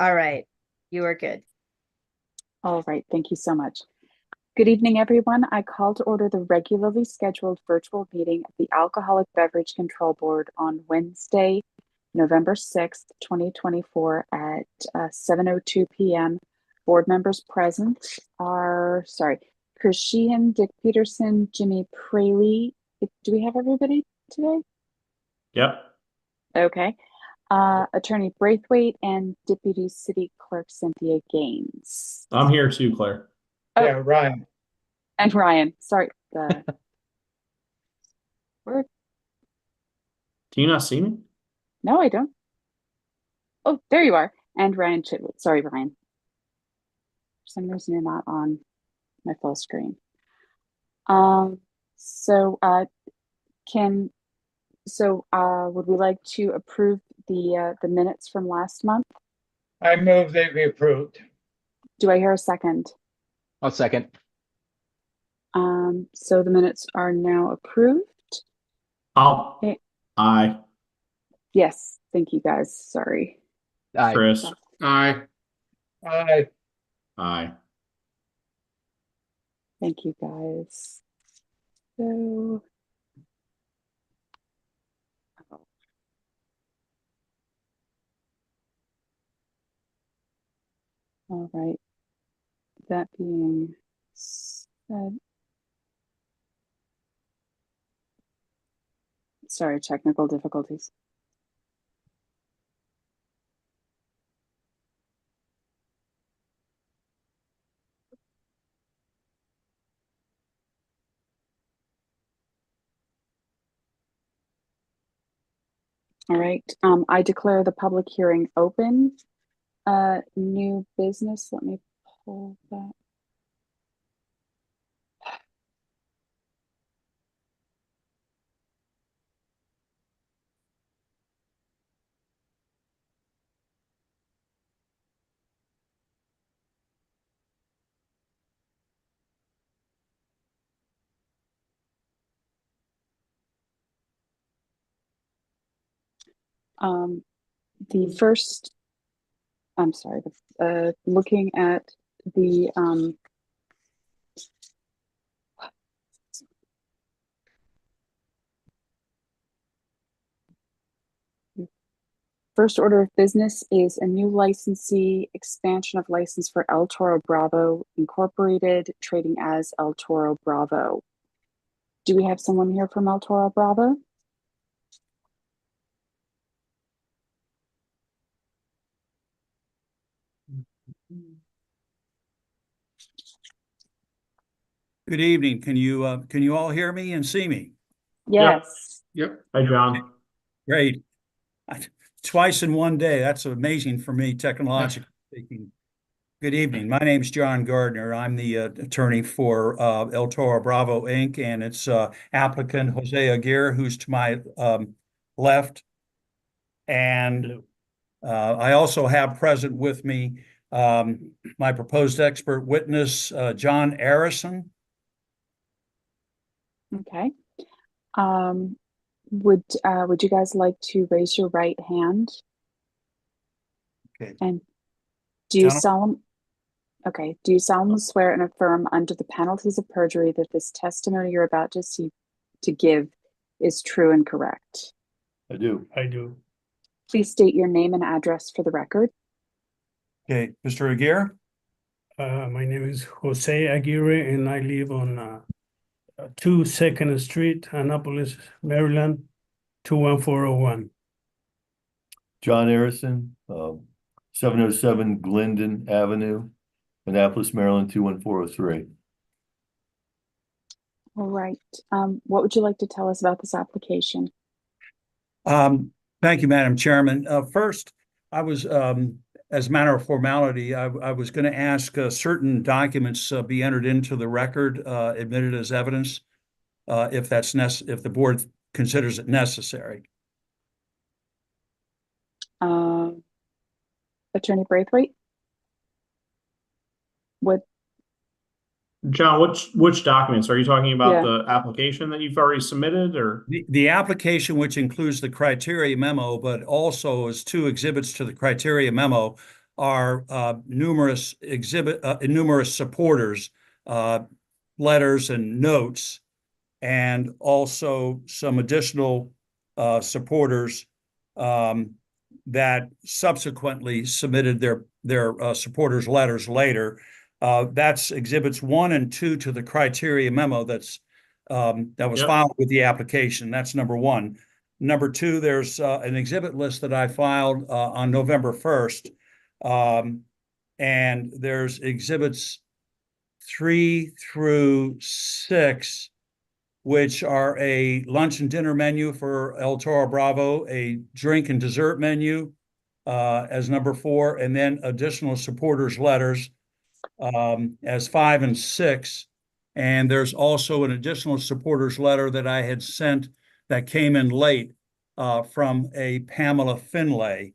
All right. You are good. All right, thank you so much. Good evening, everyone. I call to order the regularly scheduled virtual meeting of the Alcoholic Beverage Control Board on Wednesday, November 6th, 2024 at 7:02 p.m. Board members present are, Chris Sheehan, Dick Peterson, Jimmy Praley. Do we have everybody today? Yep. Okay. Attorney Braithwaite and Deputy City Clerk Cynthia Gaines. I'm here too, Claire. Oh. Yeah, Ryan. And Ryan. Sorry. Word. Can you not see me? No, I don't. Oh, there you are. And Ryan Chitwood. Sorry, Ryan. For some reason, you're not on my full screen. Would we like to approve the minutes from last month? I move they be approved. Do I hear a second? I'll second. So the minutes are now approved. Aye. Yes, thank you guys. Sorry. Aye. Chris. Aye. Aye. Aye. Thank you guys. So all right. That being said, sorry, technical difficulties. All right, I declare the public hearing open. New business, let me pull that. The first, I'm sorry, looking at the first order of business is a new licensee expansion of license for El Toro Bravo Incorporated, trading as El Toro Bravo. Do we have someone here from El Toro Bravo? Good evening. Can you all hear me and see me? Yes. Yep. Hi, John. Great. Twice in one day. That's amazing for me, technologically speaking. Good evening. My name is John Gardner. I'm the attorney for El Toro Bravo Inc. and its applicant Jose Aguirre, who's to my left. And I also have present with me my proposed expert witness, John Arison. Okay. Would you guys like to raise your right hand? Okay. And do you solemnly swear and affirm under the penalties of perjury that this testimony you're about to give is true and correct? I do. Please state your name and address for the record. Okay, Mr. Aguirre. My name is Jose Aguirre, and I live on 2 2nd Street, Annapolis, Maryland, 21401. John Arison, 707 Glendon Avenue, Annapolis, Maryland, 21403. All right. What would you like to tell us about this application? Thank you, Madam Chairman. First, I was, as a matter of formality, I was going to ask certain documents be entered into the record, admitted as evidence, if the board considers it necessary. Attorney Braithwaite? John, which documents are you talking about? The application that you've already submitted, or the application, which includes the criteria memo, but also as 2 exhibits to the criteria memo, are numerous supporters, letters and notes, and also some additional supporters that subsequently submitted their supporters letters later. That's exhibits 1 and 2 to the criteria memo that was Yep. filed with the application. That's number 1. Number 2, there's an exhibit list that I filed on November 1st. And there's exhibits 3 through 6, which are a lunch and dinner menu for El Toro Bravo, a drink and dessert menu as number 4, and then additional supporters letters as 5 and 6. And there's also an additional supporters letter that I had sent that came in late from a Pamela Finlay.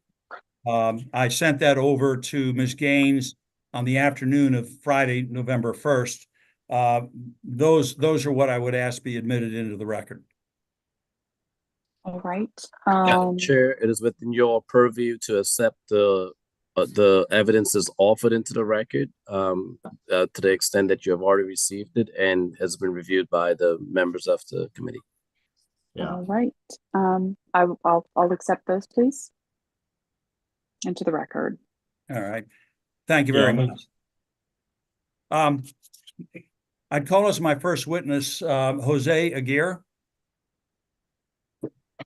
I sent that over to Ms. Gaines on the afternoon of Friday, November 1st. Those are what I would ask be admitted into the record. All right. Madam Chair, it is within your purview to accept the evidence is offered into the record to the extent that you have already received it and has been reviewed by the members of the committee. Yeah. All right. I'll accept those, please, into the record. All right. Thank you very Yeah. much. I'd call as my first witness, Jose Aguirre.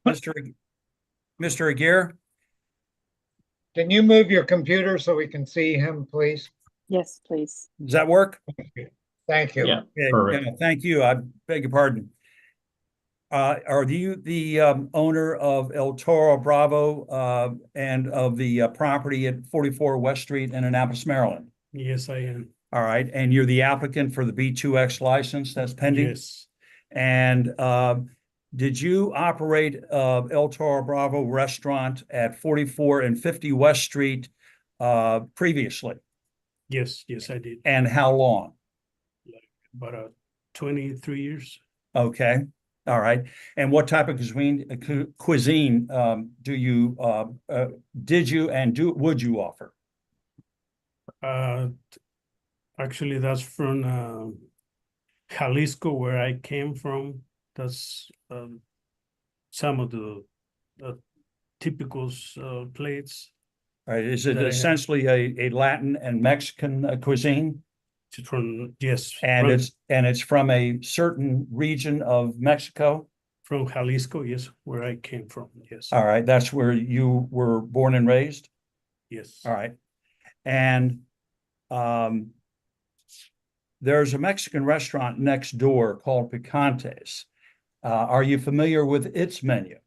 Mr. Aguirre, Can you move your computer so we can see him, please? Yes, please. does that work? Thank you. Yeah, Okay, perfect. yeah, thank you. I beg your pardon. Are you the owner of El Toro Bravo and of the property at 44 West Street in Annapolis, Maryland? Yes, I am. All right, and you're the applicant for the B2X license that's pending? Yes. And did you operate El Toro Bravo restaurant at 44 and 50 West Street previously? Yes, I did. And how long? About 23 years. Okay, all right. And what type of cuisine do you did you and would you offer? Actually, that's from Jalisco, where I came from. That's some of the typical plates. All right, is it That I have. essentially a Latin and Mexican cuisine? From yes, And it's from a certain region of Mexico? from Jalisco, yes, where I came from. Yes, All right, that's where you were born and raised? yes. All right. And there's a Mexican restaurant next door called Picantes. Are you familiar with its menu?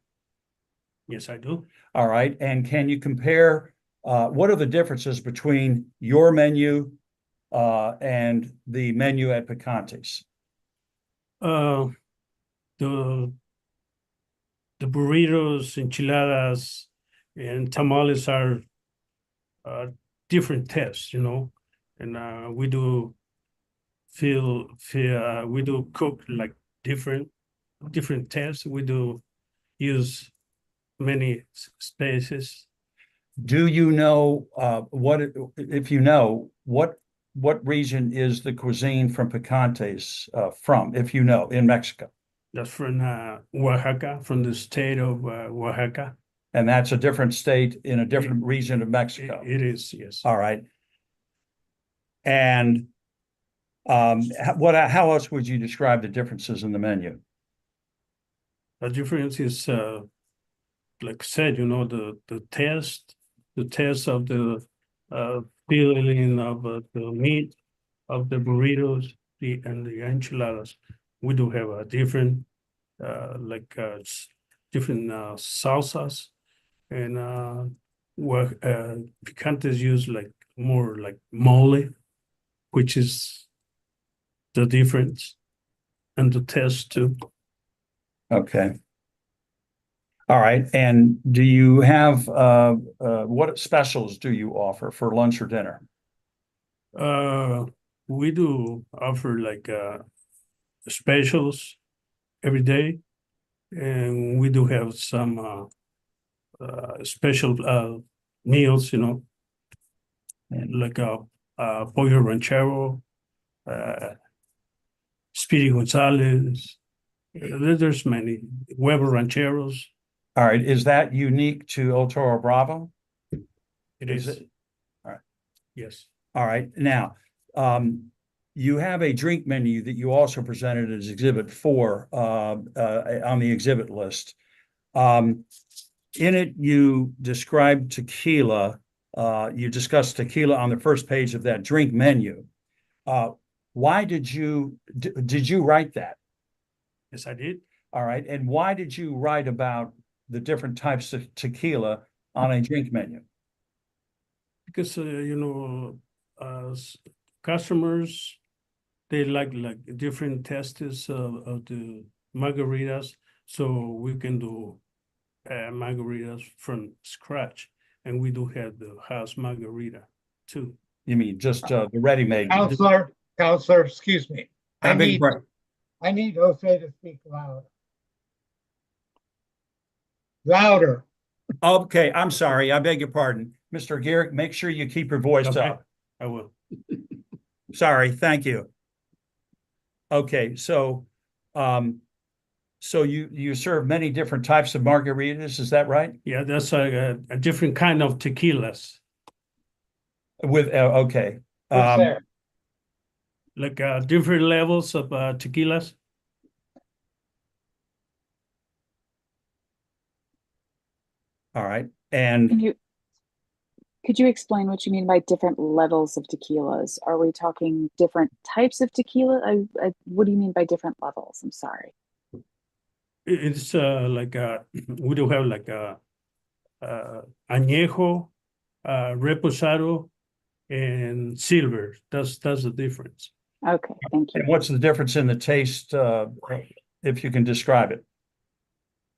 Yes, I do. All right. And can you compare what are the differences between your menu and the menu at Picantes? The burritos, enchiladas, and tamales are different tests, and we do we do cook like different tests. We do use many spaces. Do you know if you know what region is the cuisine from Picantes from, if you know, in Mexico? That's from Oaxaca, from the state of Oaxaca. And that's a different state in a different region of Mexico. It is, yes. All right. And how else would you describe the differences in the menu? The difference is, like I said, the taste of the feeling of the meat of the burritos and the enchiladas. We do have a different different salsas, and picantes use more like mole, which is the difference, and the taste too. Okay. All right. And do you have what specials do you offer for lunch or dinner? We do offer specials every day, and we do have some special meals, like Pollo Ranchero, Speedy Gonzalez. There's many Weber Rancheros. All right, is that unique to El Toro Bravo? It Is is. it? All right. Yes. All right, now, you have a drink menu that you also presented as Exhibit 4 on the exhibit list. In it, you described tequila. You discussed tequila on the first page of that drink menu. Why did you write that? Yes, I did. All right, and why did you write about the different types of tequila on a drink menu? Because customers, they like different tastes of the margaritas, so we can do margaritas from scratch, and we do have the house margarita too. You mean just the ready-made? Counselor, excuse me. I beg your pardon. I need Jose to speak louder. Louder. Okay, I'm sorry. I beg your pardon. Mr. Garrett, make sure you keep your voice Okay, up. I will. Sorry, thank you. Okay, so you serve many different types of margaritas, is that right? Yeah, that's a different kind of tequilas, With okay. What's there? like different levels of tequilas. All right. And Could you explain what you mean by different levels of tequilas? Are we talking different types of tequila? What do you mean by different levels? I'm sorry. It's like we do have like añejo, reposado, and silver. That's the difference. Okay, thank you. and what's the difference in the taste, if you can describe it?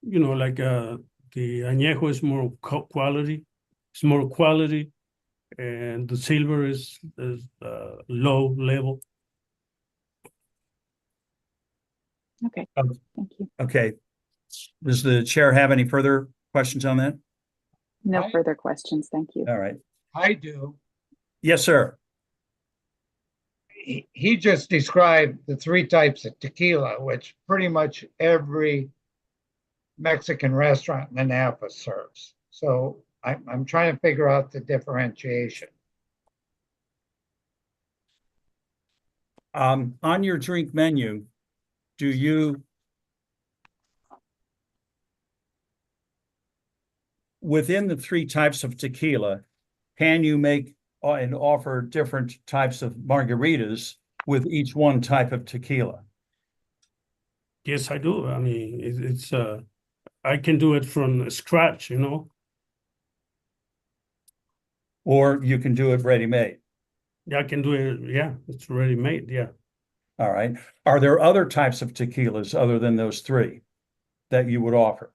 Like the añejo is more quality. It's more quality, and the silver is low level. Okay, Um, thank you. Okay. Does the chair have any further questions on that? No further questions. Thank you. All right. I do. Yes, sir. He just described the 3 types of tequila, which pretty much every Mexican restaurant in Napa serves. So I'm trying to figure out the differentiation. On your drink menu, do you, within the 3 types of tequila, can you make and offer different types of margaritas with each one type of tequila? Yes, I do. I mean, it's I can do it from scratch, Or you can do it ready-made? Yeah, I can do it. Yeah, it's ready made. Yeah. All right. Are there other types of tequilas other than those 3 that you would offer?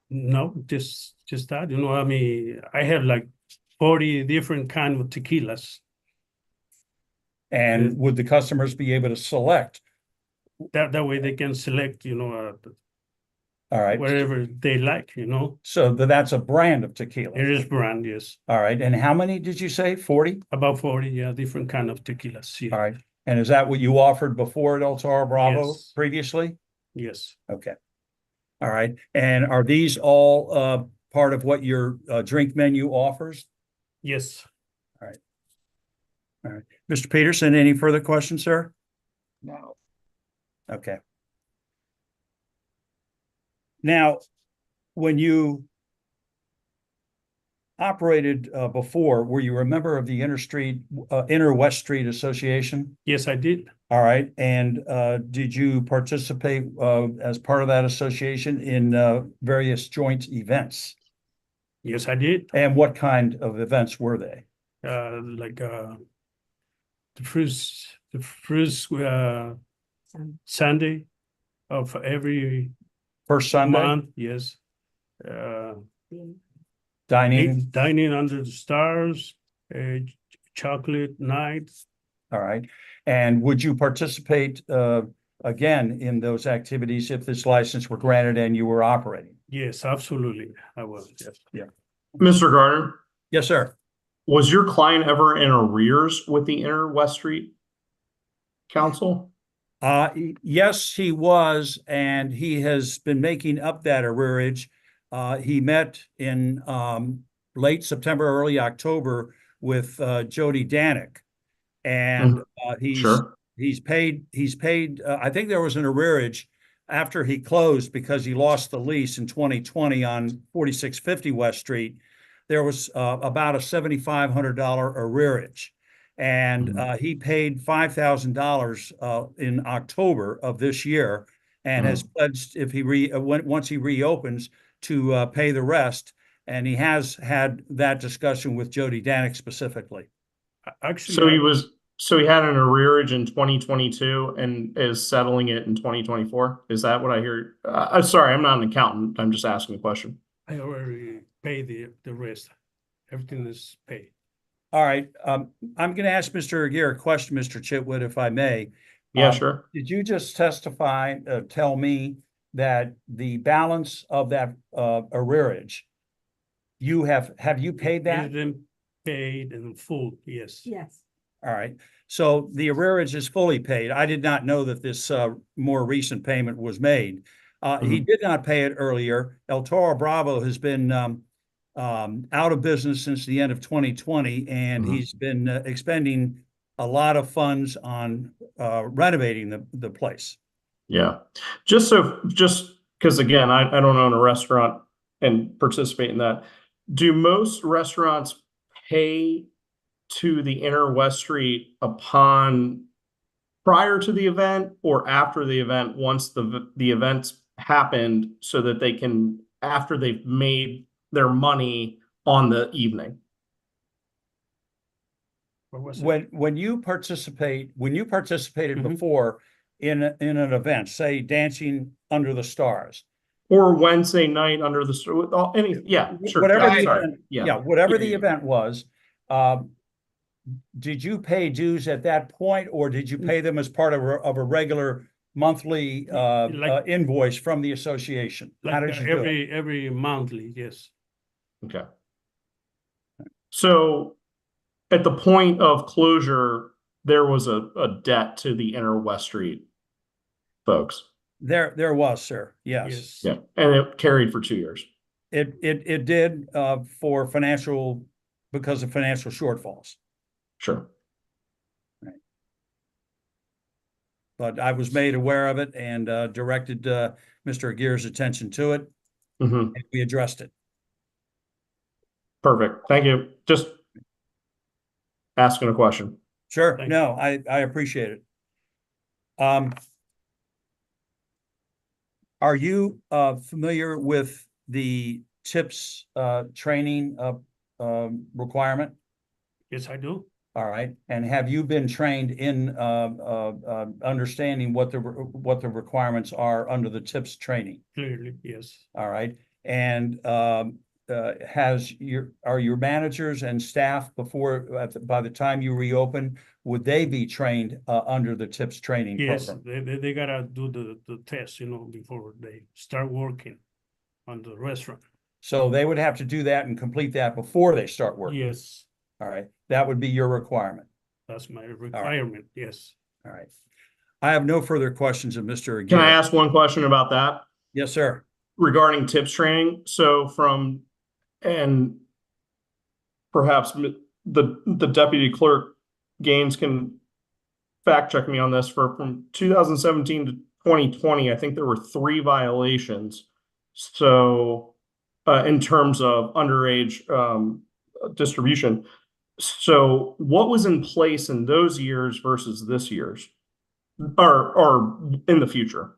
No, just that. I mean, I have like 40 different kind of tequilas. And would the customers be able to select? That way they can select, All right. whatever they like, So that's a brand of tequila. It is brand, yes. All right. And how many did you say? 40? About 40, yeah, different kind of tequilas. Yeah. All right. And is that what you offered before at El Toro Bravo Yes. previously? Yes. Okay. All right. And are these all part of what your drink menu offers? Yes. All right. Mr. Peterson, any further questions, sir? No. Okay. Now, when you operated before, were you a member of the Inter West Street Association? Yes, I did. All right. And did you participate as part of that association in various joint events? Yes, I did. And what kind of events were they? Like the first Sunday of every First Sunday? month. Yes. Dining? Dining under the stars, chocolate night. All right. And would you participate again in those activities if this license were granted and you were operating? Yes, absolutely. I will. Yes. Mr. Gardner, Yes, sir. Was your client ever in arrears with the Inner West Street Council? Yes, he was, and he has been making up that arrearage. He met in late September, early October with Jody Danick, and Sure. he's paid. I think there was an arrearage after he closed because he lost the lease in 2020 on 4650 West Street. There was about a $7,500 arrearage. And he paid $5,000 in October of this year, and has pledged if he once he reopens to pay the rest. And he has had that discussion with Jody Danick specifically. Actually, So he had an arrearage in 2022 and is settling it in 2024. Is that what I hear? Sorry, I'm not an accountant. I'm just asking a question. I already paid the rest. Everything is paid. All right. I'm going to ask Mr. Aguirre a question, Mr. Chitwood, if I may. Yeah, sure. Did you just tell me that the balance of that arrearage, have you paid that? It's been paid in full, yes. Yes. All right. So the arrearage is fully paid. I did not know that this more recent payment was made. He did not pay it earlier. El Toro Bravo has been out of business since the end of 2020, and he's been expending a lot of funds on renovating the place. Yeah. Just because, again, I don't own a restaurant and participate in that. Do most restaurants pay to the Inner West Street prior to the event or after the event, once the event's happened, so that they can, after they've made their money on the evening? When you participated before in an event, say Dancing Under the Stars, Or Wednesday night under the sure. whatever the Sorry. event, whatever the event was, did you pay dues at that point, or did you pay them as part of a regular monthly invoice from the association? How did you do it? Every monthly, yes. Okay. So at the point of closure, there was a debt to the Inner West Street folks. There was, sir. Yes. Yeah. And it carried for 2 years. It did because of financial shortfalls. Sure. Right. But I was made aware of it and directed Mr. Aguirre's attention to it, and we addressed it. Perfect. Thank you. Just asking a question. Sure. Thank No, I appreciate it. Are you familiar with the TIPS training requirement? Yes, I do. All right. And have you been trained in understanding what the requirements are under the TIPS training? Clearly, yes. All right. And are your managers and staff by the time you reopen, would they be trained under the TIPS training program? Yes, they gotta do the test, before they start working on the restaurant. So they would have to do that and complete that before they start working? Yes, All right. That would be your requirement. that's my requirement, yes. All right. I have no further questions of Mr. Aguirre. Can I ask one question about that? Yes, sir. Regarding TIPS training? So and perhaps the deputy clerk Gaines can fact check me on this, from 2017 to 2020, I think there were 3 violations. So in terms of underage distribution. So what was in place in those years versus this year's, or in the future,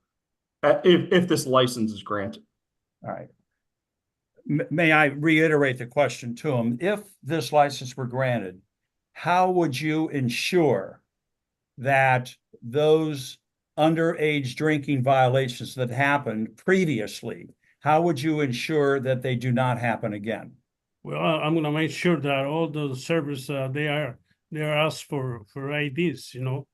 if this license is granted? All right. May I reiterate the question to him? If this license were granted, how would you ensure that those underage drinking violations that happened previously, how would you ensure that they do not happen again? Well, I'm gonna make sure that all the servers, they are asked for IDs, and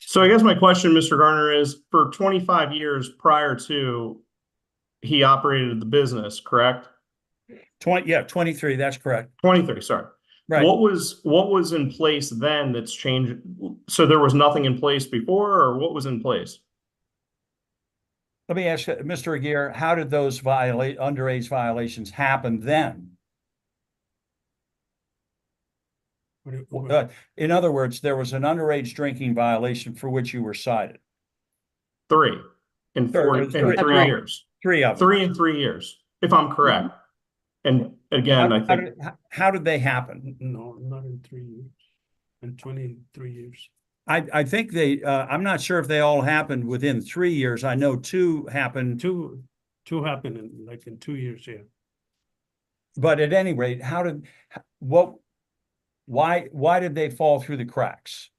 So I guess my question, Mr. Garner, is for 25 years prior to he operated the business, correct? 23, that's correct. 23, sorry. Right. What was in place then that's changed? So there was nothing in place before, or what was in place? Let me ask you, Mr. Aguirre, how did those underage violations happen then? In other words, there was an underage drinking violation for which you were cited. 3 in Three. 3 years. 3 of them. 3 in 3 years, if I'm correct. And again, I think How did they happen? No, not in 3 years, in 23 years. I think I'm not sure if they all happened within 3 years. I know 2 happened. Two happened in 2 years, yeah. But at any rate, why did they fall through the cracks?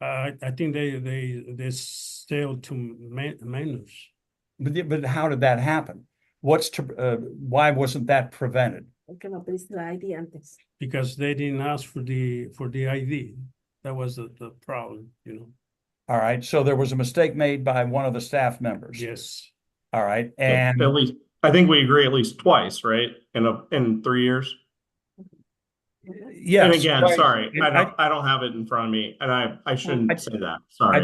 I think they sailed to minors. But how did that happen? Why wasn't that prevented? Because they didn't ask for the ID. That was the problem, you know. All right, so there was a mistake made by one of the staff members. Yes. All right, at and least I think we agree at least twice, right? In 3 years. yes. And again, Twice. sorry, I don't have it in front of me, and I shouldn't say that. Sorry.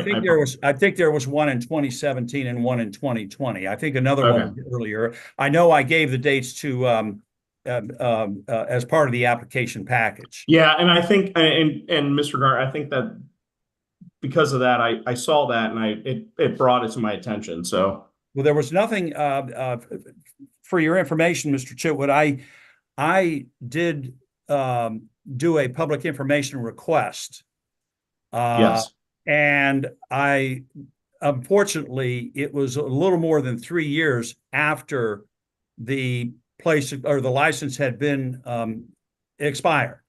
I think there was one in 2017 and one in 2020. I think another one Okay. earlier. I know I gave the dates to as part of the application package. Yeah, and I think, and Mr. Gar, I think that because of that, I saw that and it brought it to my attention. So, Well, there was nothing for your information, Mr. Chitwood. I did do a public information request. yes. And unfortunately, it was a little more than 3 years after the place or the license had been expired.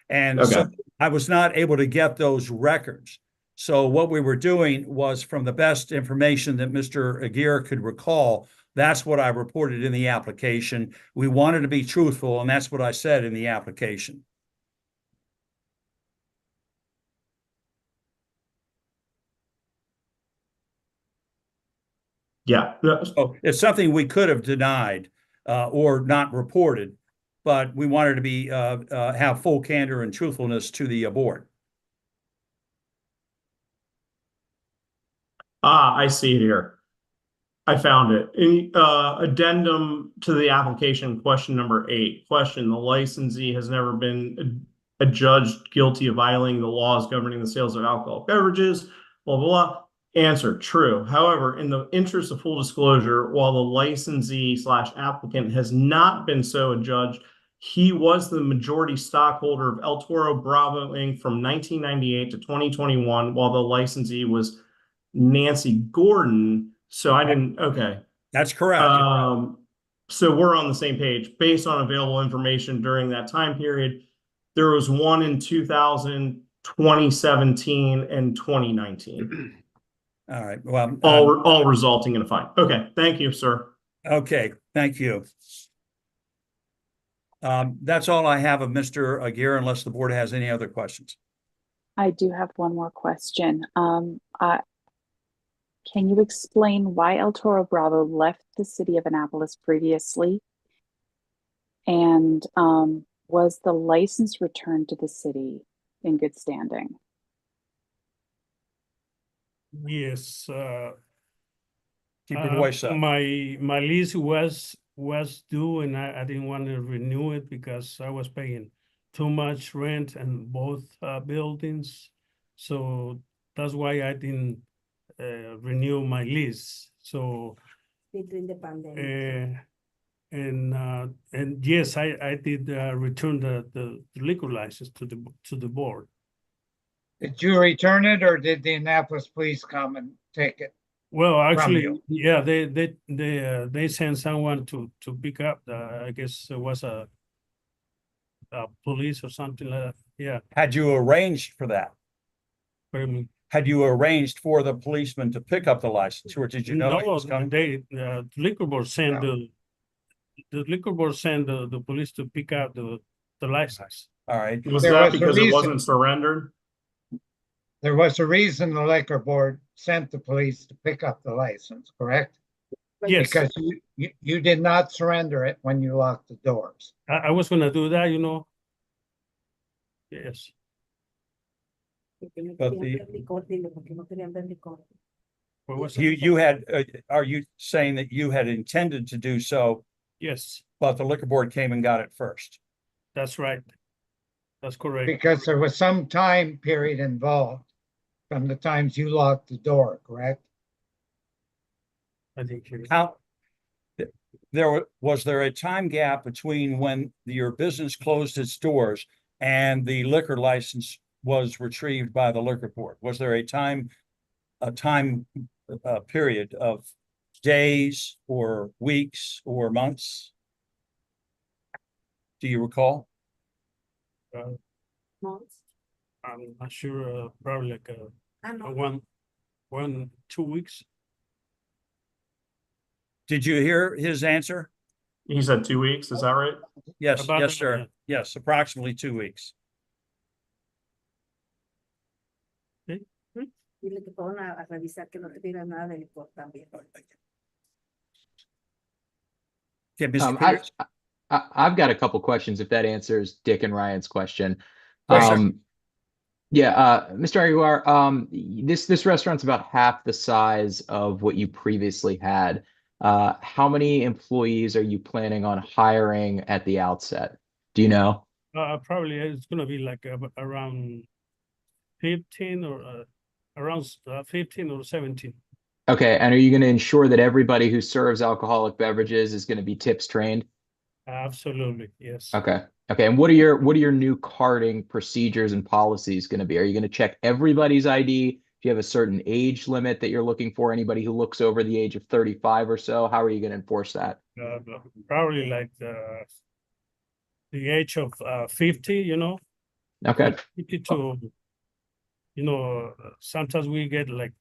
And Okay. so I was not able to get those records. So what we were doing was, from the best information that Mr. Aguirre could recall, that's what I reported in the application. We wanted to be truthful, and that's what I said in the application. Yeah. So it's something we could have denied or not reported, but we wanted to be have full candor and truthfulness to the board. I see it here. I found it. Addendum to the application, question number 8. Question: the licensee has never been adjudged guilty of violating the laws governing the sales of alcoholic beverages, blah, blah, blah. Answer: true. However, in the interest of full disclosure, while the licensee/applicant has not been so adjudged, he was the majority stockholder of El Toro Bravo Inc. from 1998 to 2021, while the licensee was Nancy Gordon. So I didn't, okay. That's correct. So we're on the same page. Based on available information during that time period, there was one in 2000, 2017, and 2019. All right. Well, all resulting in a fine. Okay. Thank you, sir. okay. Thank you. That's all I have of Mr. Aguirre, unless the board has any other questions. I do have one more question. Can you explain why El Toro Bravo left the city of Annapolis previously? And was the license returned to the city in good standing? Yes. Keep your voice up. My lease was due, and I didn't want to renew it because I was paying too much rent in both buildings. So that's why I didn't renew my lease. So Between the pandemic. and yes, I did return the liquor license to the board. Did you return it, or did the Annapolis police come and take it? Well, actually, you? yeah, they sent someone to pick up I guess it was a police or something like that. Yeah. Had you arranged for that? Pardon me. Had you arranged for the policeman to pick up the license, or did you know he was coming? The liquor board sent the liquor board sent the police to pick up the license. All right. Was There that was a because it reason. wasn't surrendered? There was a reason the liquor board sent the police to pick up the license, correct? Yes, Because you did not surrender it when you locked the doors. I was gonna do that, you know. Yes, Porque no But querían the- ver licor, dile, porque no querían ver licor. what was You had, are you saying that you had intended to do so, yes, but the liquor board came and got it first? that's right. That's correct. Because there was some time period involved from the times you locked the door, correct? I think you- How, was there a time gap between when your business closed its doors and the liquor license was retrieved by the liquor board? Was there a time period of days or weeks or months? Do you recall? Months. I'm not sure, probably like Ah, no. 2 weeks. Did you hear his answer? He said 2 weeks, is that right? Yes, About yes, that, sir. yeah. Yes, approximately 2 weeks. Dile que fueron a revisar que no tuviera nada de licor también. Okay, Mr. I, Pierce. I've got a couple questions if that answers Dick and Ryan's question. Yes, sir. Yeah, Mr. Aguilar, this restaurant's about half the size of what you previously had. How many employees are you planning on hiring at the outset? Do you know? Probably it's gonna be like around 15 or around 15 or 17. Okay, and are you going to ensure that everybody who serves alcoholic beverages is going to be tips trained? Absolutely, yes. Okay. Okay, and what are your new carding procedures and policies going to be? Are you going to check everybody's ID? Do you have a certain age limit that you're looking for? Anybody who looks over the age of 35 or so? How are you going to enforce that? Probably like the age of 50, you know. Okay. 50 to, sometimes we get like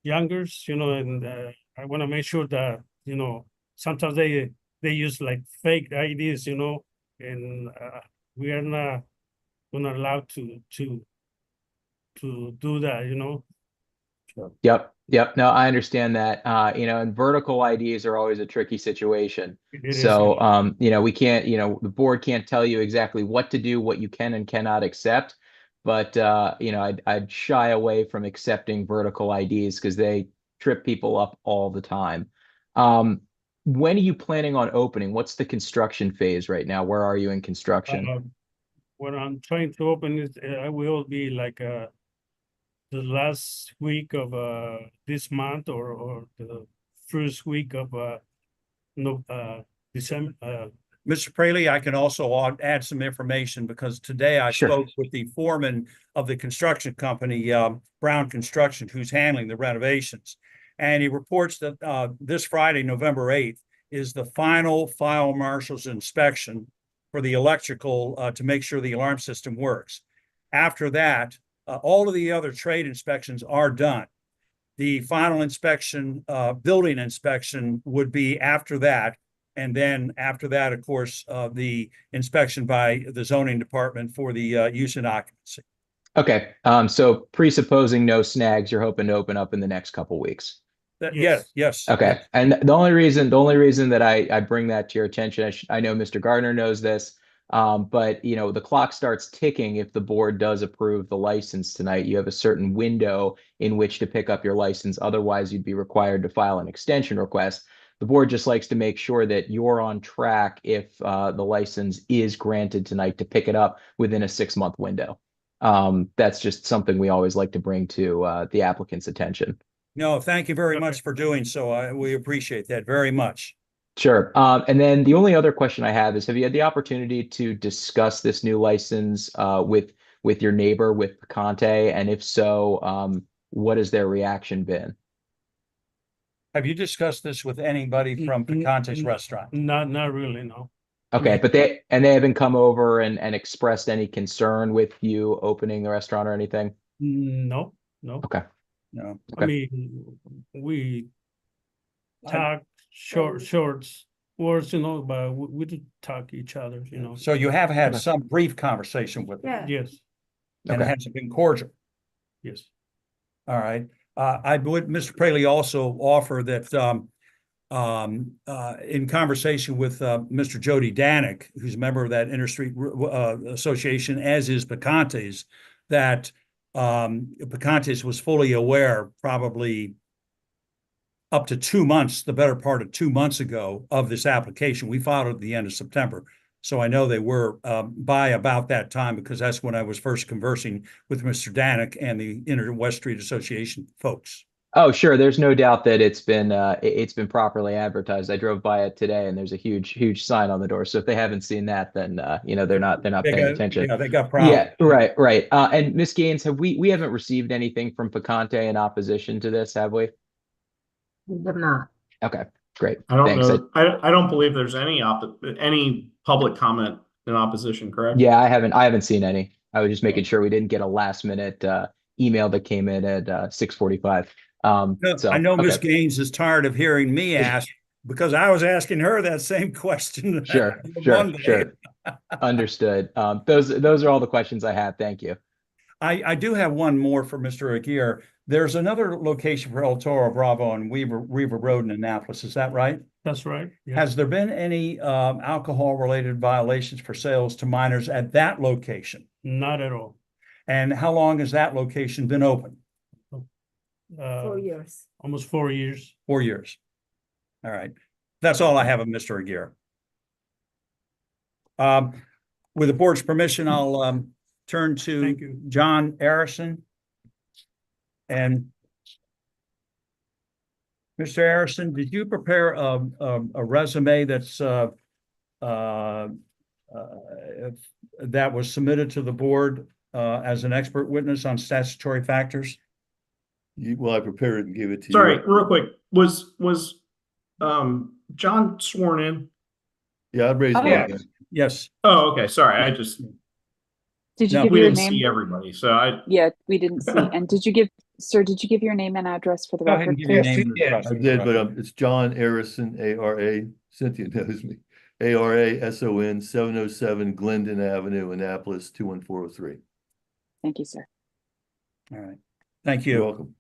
youngers, and I want to make sure that, sometimes they use like fake IDs, and we are not allowed to do that, Yep. No, I understand that. And vertical IDs are always a tricky situation. It is, So, we can't, the board can't tell you exactly what to do, what you can and cannot accept. But, I'd shy away from accepting vertical IDs because they trip people up all the time. When are you planning on opening? What's the construction phase right now? Where are you in construction? What I'm trying to open is, I will be like the last week of this month or the first week of December. Mr. Praley, I can also add some information because today I Sure. spoke with the foreman of the construction company, Brown Construction, who's handling the renovations. And he reports that this Friday, November 8th, is the final fire marshal's inspection for the electrical to make sure the alarm system works. After that, all of the other trade inspections are done. The final inspection, building inspection would be after that. And then after that, of course, the inspection by the zoning department for the use and occupancy. Okay. So presupposing no snags, you're hoping to open up in the next couple weeks. Yes. Okay. And the only reason that I bring that to your attention, I know Mr. Gardner knows this, but the clock starts ticking if the board does approve the license tonight. You have a certain window in which to pick up your license. Otherwise, you'd be required to file an extension request. The board just likes to make sure that you're on track if the license is granted tonight to pick it up within a 6-month window. That's just something we always like to bring to the applicant's attention. No, thank you very much for doing so. We appreciate that very much. Sure. And then the only other question I have is, have you had the opportunity to discuss this new license with your neighbor, with Picante? And if so, what has their reaction been? Have you discussed this with anybody from Picante's restaurant? Not really, no. Okay, but they haven't come over and expressed any concern with you opening the restaurant or anything? No. Okay. No. I mean, we talk shorts words, but we do talk each other, So you have had some brief conversation with them, Yeah. Yes, and Okay. has it been cordial? yes. All right. I would, Mr. Praley, also offer that in conversation with Mr. Jody Danick, who's a member of that Interstreet Association, as is Picantes, that Picantes was fully aware, probably up to 2 months, the better part of 2 months ago, of this application. We filed it at the end of September. So I know they were by about that time, because that's when I was first conversing with Mr. Danick and the West Street Association folks. Oh, sure. There's no doubt that it's been properly advertised. I drove by it today, and there's a huge sign on the door. So if they haven't seen that, then they're not paying attention. Yeah, they got problems. Yeah, right. And Ms. Gaines, we haven't received anything from Picante in opposition to this, have we? We have not. Okay, great. I don't Thanks. know. I don't believe there's any public comment in opposition, correct? Yeah, I haven't seen any. I was just making sure we didn't get a last minute email that came in at 6:45. So I know Ms. okay. Gaines is tired of hearing me ask, because I was asking her that same question. Sure. Understood. Those are all the questions I had. Thank you. I do have one more for Mr. Aguirre. There's another location for El Toro Bravo on Weaver Road in Annapolis. Is that right? That's right. Yeah. Has there been any alcohol-related violations for sales to minors at that location? Not at all. And how long has that location been open? 4 years. Almost 4 years. 4 years. All right. That's all I have of Mr. Aguirre. With the board's permission, I'll turn to Thank you. John Arison. And Mr. Arison, did you prepare a resume that's that was submitted to the board as an expert witness on statutory factors? Well, I prepared it and gave it to Sorry, you. real quick. Was John sworn in? Yeah, I'd raise my Yes. hand. Yes. Oh, okay. Sorry. I just, Did you No, give we your didn't name? see everybody. So I, Yeah, we didn't see. And did you give your name and address for the Go ahead record, and give your please? name and address. I did, but it's John Arison, A-R-A, Cynthia knows me, A-R-A-S-O-N, 707 Glendon Avenue, Annapolis, 21403. Thank you, sir. All right. Thank You're you. welcome.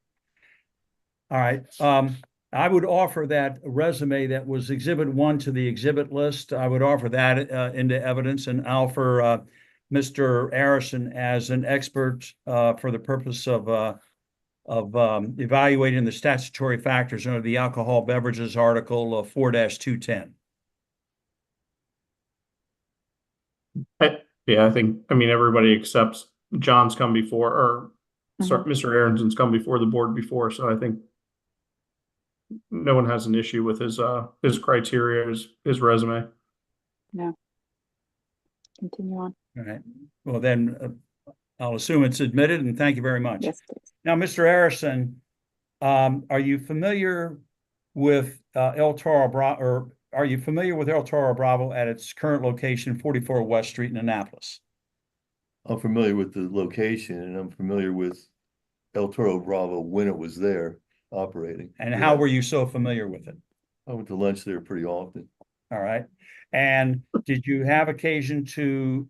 All right. I would offer that resume that was Exhibit 1 to the exhibit list. I would offer that into evidence and offer Mr. Arison as an expert for the purpose of evaluating the statutory factors under the Alcohol Beverages Article 4-210. yeah, I mean, everybody accepts John's come before, or sorry, Mr. Aaronson's come before the board before. So I think no one has an issue with his criteria, his resume. No. Continue on. All right. Well, then I'll assume it's admitted, and thank you very much. Yes, please. Now, Mr. Arison, are you familiar with El Toro Bravo, or are you familiar with El Toro Bravo at its current location, 44 West Street in Annapolis? I'm familiar with the location and I'm familiar with El Toro Bravo when it was there operating. And how were you so familiar with it? I went to lunch there pretty often. All right. And did you have occasion to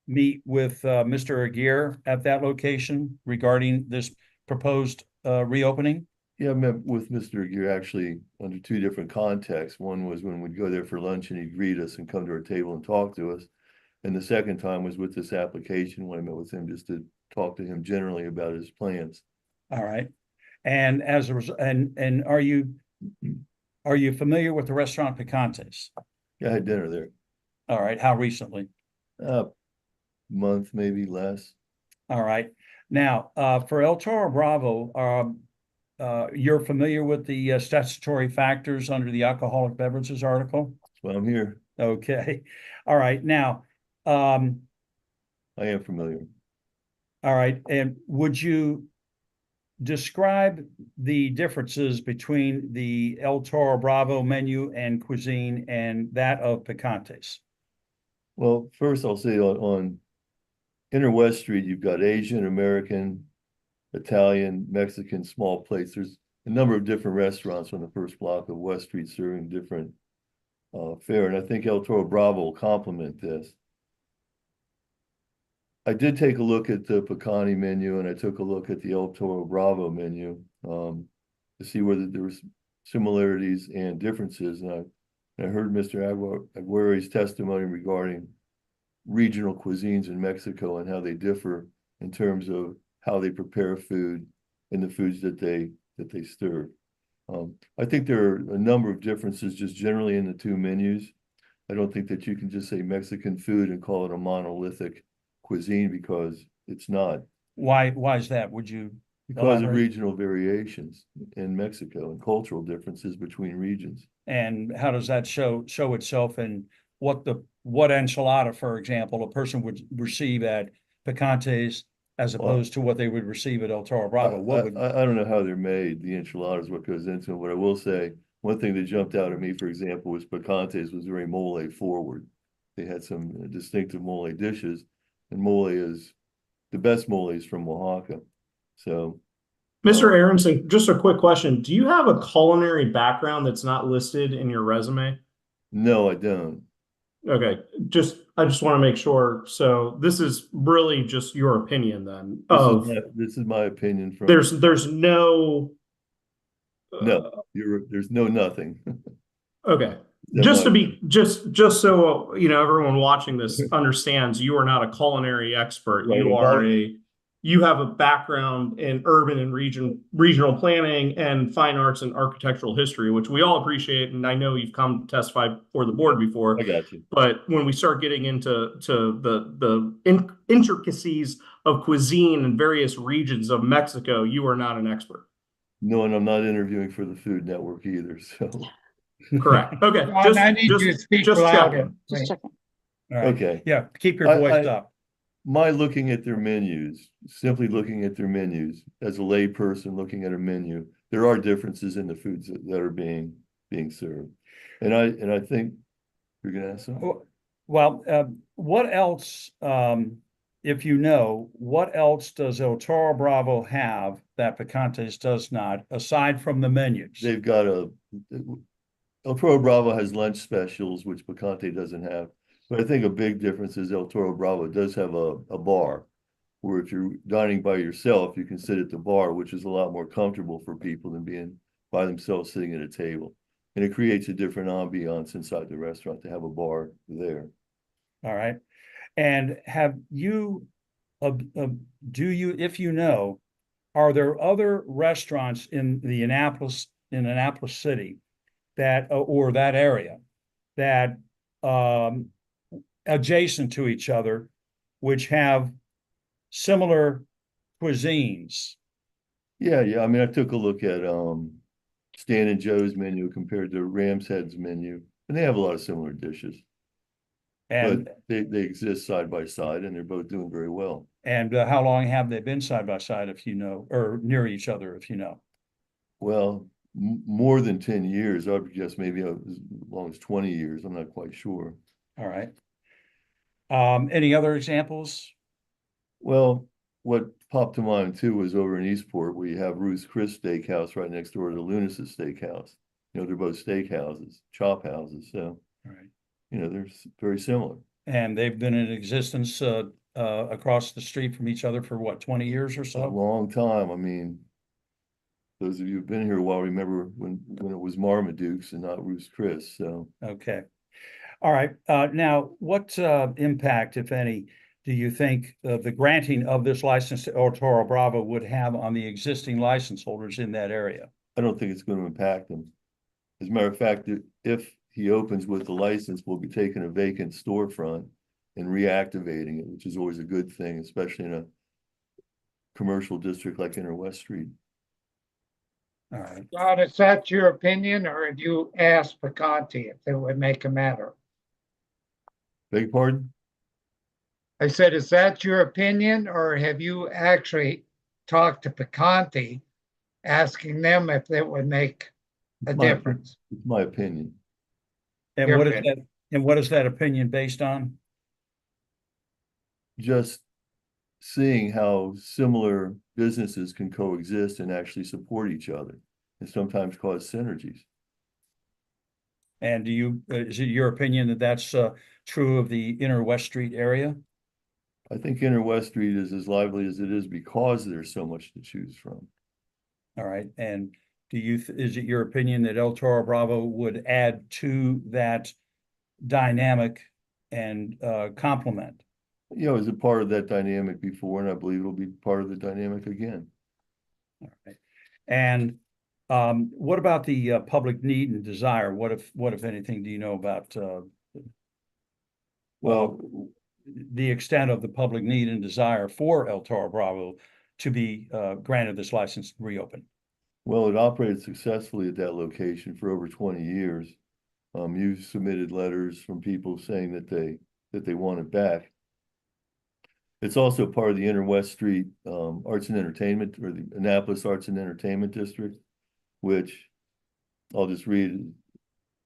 meet with Mr. Aguirre at that location regarding this proposed reopening? Yeah, I met with Mr. Aguirre actually under two different contexts. One was when we'd go there for lunch and he'd greet us and come to our table and talk to us. And the second time was with this application when I met with him just to talk to him generally about his plans. All right. And as a result, and are you familiar with the restaurant Picantes? Yeah, I had dinner there. All right. How recently? Month, maybe less. All right. Now, for El Toro Bravo, you're familiar with the statutory factors under the alcoholic beverages article? Well, I'm here. Okay. All right. Now, I am familiar. all right. And would you describe the differences between the El Toro Bravo menu and cuisine and that of Picantes? Well, first I'll say on Inner West Street, you've got Asian, American, Italian, Mexican, small plates. There's a number of different restaurants on the first block of West Street serving different fare. And I think El Toro Bravo will complement this. I did take a look at the Picani menu and I took a look at the El Toro Bravo menu. to see whether there was similarities and differences. And I heard Mr. Aguirre's testimony regarding regional cuisines in Mexico and how they differ in terms of how they prepare food and the foods that they serve. I think there are a number of differences just generally in the two menus. I don't think that you can just say Mexican food and call it a monolithic cuisine because it's not. Why is that? Would you Because of elaborate? regional variations in Mexico and cultural differences between regions. And how does that show itself in what enchilada, for example, a person would receive at Picante's as opposed to what they would receive at El Toro Bravo? What would I don't know how they're made, the enchiladas, what goes into them. What I will say, one thing that jumped out at me, for example, was Picante's was very mole forward. They had some distinctive mole dishes, and mole is the best mole is from Oaxaca. So, Mr. Aronson, just a quick question. Do you have a culinary background that's not listed in your resume? no, I don't. Okay, I just want to make sure. So this is really just your opinion then This is my opinion from. there's no. No, there's no nothing. Okay. That Just to might- be just so everyone watching this understands, you are not a culinary expert. Right, You have a background in urban and regional planning and fine arts and architectural history, which we all appreciate, and I know you've come to testify for the board before. I got you. But when we start getting into the intricacies of cuisine in various regions of Mexico, you are not an expert. No, and I'm not interviewing for the Food Network either, so. Correct. Okay. John, I need you to speak just louder. checking. Just checking. all right. Okay. Yeah, keep your voice up. My looking at their menus, simply looking at their menus, as a lay person looking at a menu, there are differences in the foods that are being served. And I think you're gonna ask something. Well, what else, if you know, what else does El Toro Bravo have that Picante's does not, aside from the menus? They've got El Toro Bravo has lunch specials, which Picante doesn't have. But I think a big difference is El Toro Bravo does have a bar, where if you're dining by yourself, you can sit at the bar, which is a lot more comfortable for people than being by themselves sitting at a table. And it creates a different ambiance inside the restaurant to have a bar there. All right. And have you, do you, if you know, are there other restaurants in the Annapolis City that, or that area that, adjacent to each other, which have similar cuisines? Yeah. I mean, I took a look at Stan and Joe's menu compared to Ram's Head's menu, and they have a lot of similar dishes. And But they exist side by side, and they're both doing very well. and how long have they been side by side, if you know, or near each other, if you know? Well, more than 10 years. I would guess maybe as long as 20 years. I'm not quite sure. All right. Any other examples? Well, what popped to mind too was over in Eastport, where you have Ruth's Chris Steakhouse right next door to the Lunasis Steakhouse. You know, they're both steakhouses, chop houses. So, All right. you know, they're very similar. And they've been in existence across the street from each other for what, 20 years or A so? long time. I mean, those of you who've been here a while remember when it was Marmaduke's and not Ruth's Chris. So, Okay. All right. Now, what impact, if any, do you think the granting of this license to El Toro Bravo would have on the existing license holders in that area? I don't think it's going to impact them. As a matter of fact, if he opens with the license, we'll be taking a vacant storefront and reactivating it, which is always a good thing, especially in a commercial district like Inner West Street. All right. John, is that your opinion, or have you asked Picante if it would make a matter? Beg your pardon? I said, is that your opinion, or have you actually talked to Picante, asking them if it would make a difference? It's my opinion. And Your what is opinion. that? And what is that opinion based on? Just seeing how similar businesses can coexist and actually support each other and sometimes cause synergies. And do you, is it your opinion that that's true of the Inner West Street area? I think Inner West Street is as lively as it is because there's so much to choose from. All right, and is it your opinion that El Toro Bravo would add to that dynamic and complement? You know, as a part of that dynamic before, and I believe it'll be part of the dynamic again. All right. And what about the public need and desire? What if anything, do you know about Well, the extent of the public need and desire for El Toro Bravo to be granted this license to reopen? well, it operated successfully at that location for over 20 years. You've submitted letters from people saying that they want it back. It's also part of the Inner West Street Arts and Entertainment, or the Annapolis Arts and Entertainment District, which I'll just read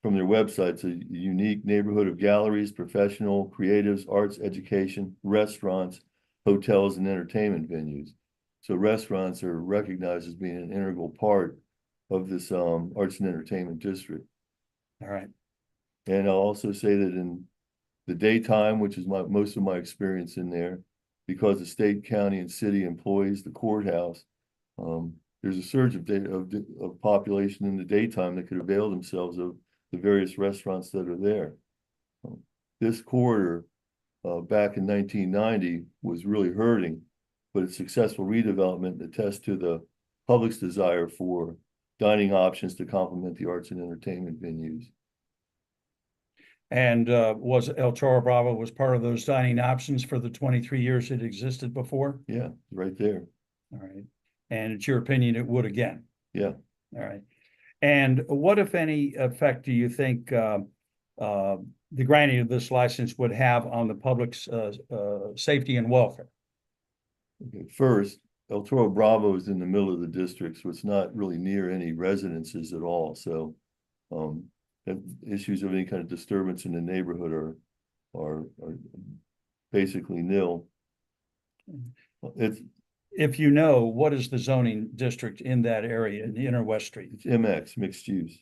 from their website. It's a unique neighborhood of galleries, professional, creatives, arts, education, restaurants, hotels, and entertainment venues. So restaurants are recognized as being an integral part of this arts and entertainment district. All right. And I'll also say that in the daytime, which is most of my experience in there, because the state, county, and city employs the courthouse, there's a surge of population in the daytime that could avail themselves of the various restaurants that are there. This corridor back in 1990 was really hurting, but its successful redevelopment attests to the public's desire for dining options to complement the arts and entertainment venues. And was El Toro Bravo was part of those dining options for the 23 years it existed before? Yeah, right there. All right. And it's your opinion it would again? Yeah. All right. And what, if any, effect do you think the granting of this license would have on the public's safety and welfare? Okay. First, El Toro Bravo is in the middle of the district, so it's not really near any residences at all. So issues of any kind of disturbance in the neighborhood are basically nil. If you know, what is the zoning district in that area in the Inner West Street? It's MX, mixed use.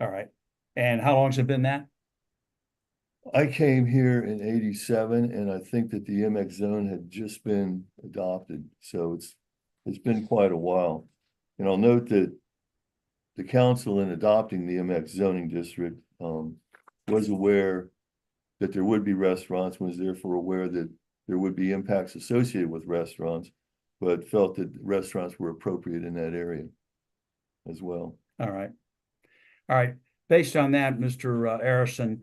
All right. And how long has it been that? I came here in '87, and I think that the MX zone had just been adopted. So it's been quite a while. And I'll note that the council, in adopting the MX zoning district, was aware that there would be restaurants, was therefore aware that there would be impacts associated with restaurants, but felt that restaurants were appropriate in that area as well. All right. All right. Based on that, Mr. Arison,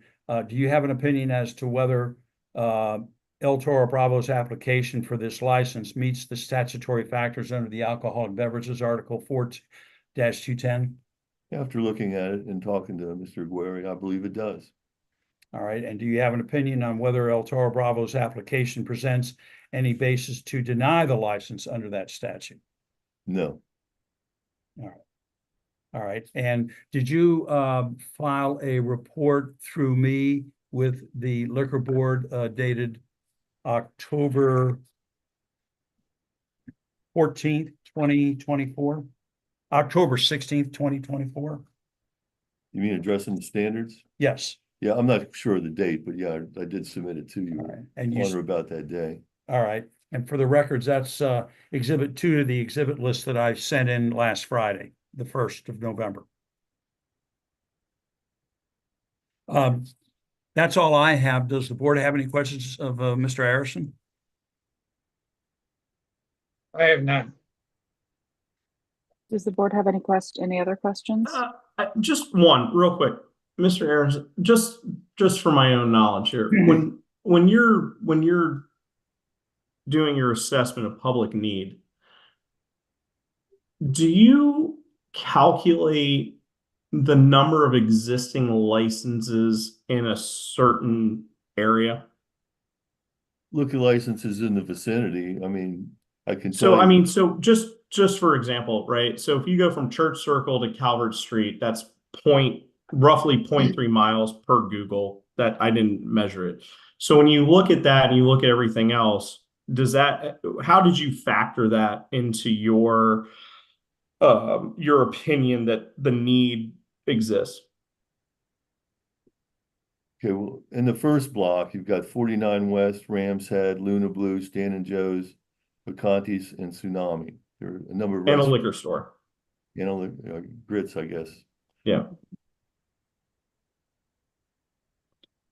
do you have an opinion as to whether El Toro Bravo's application for this license meets the statutory factors under the Alcoholic Beverages Article 4-210? After looking at it and talking to Mr. Aguirre, I believe it does. All right. And do you have an opinion on whether El Toro Bravo's application presents any basis to deny the license under that statute? No. All right. All right. And did you file a report through me with the liquor board dated October 14th, 2024? October 16th, 2024? You mean addressing the standards? Yes. Yeah, I'm not sure of the date, but yeah, I did submit it to you. All right. And on or about that day. all right. And for the records, that's Exhibit 2 to the exhibit list that I sent in last Friday, the 1st of November. That's all I have. Does the board have any questions of Mr. Arison? I have none. Does the board have any other questions? Just one real quick, Mr. Aaron's, just for my own knowledge here. When you're doing your assessment of public need, do you calculate the number of existing licenses in a certain area? Look at licenses in the vicinity. I mean, I can So, tell you. I mean, so just for example, right? So if you go from Church Circle to Calvert Street, that's roughly 0.3 miles per Google. That I didn't measure it. So when you look at that and you look at everything else, how did you factor that into your opinion that the need exists? Okay, well, in the first block, you've got 49 West, Rams Head, Luna Blue, Stan and Joe's, Bacante's, and Tsunami. There are a number of And a restaurants. liquor store. grits, I guess. Yeah.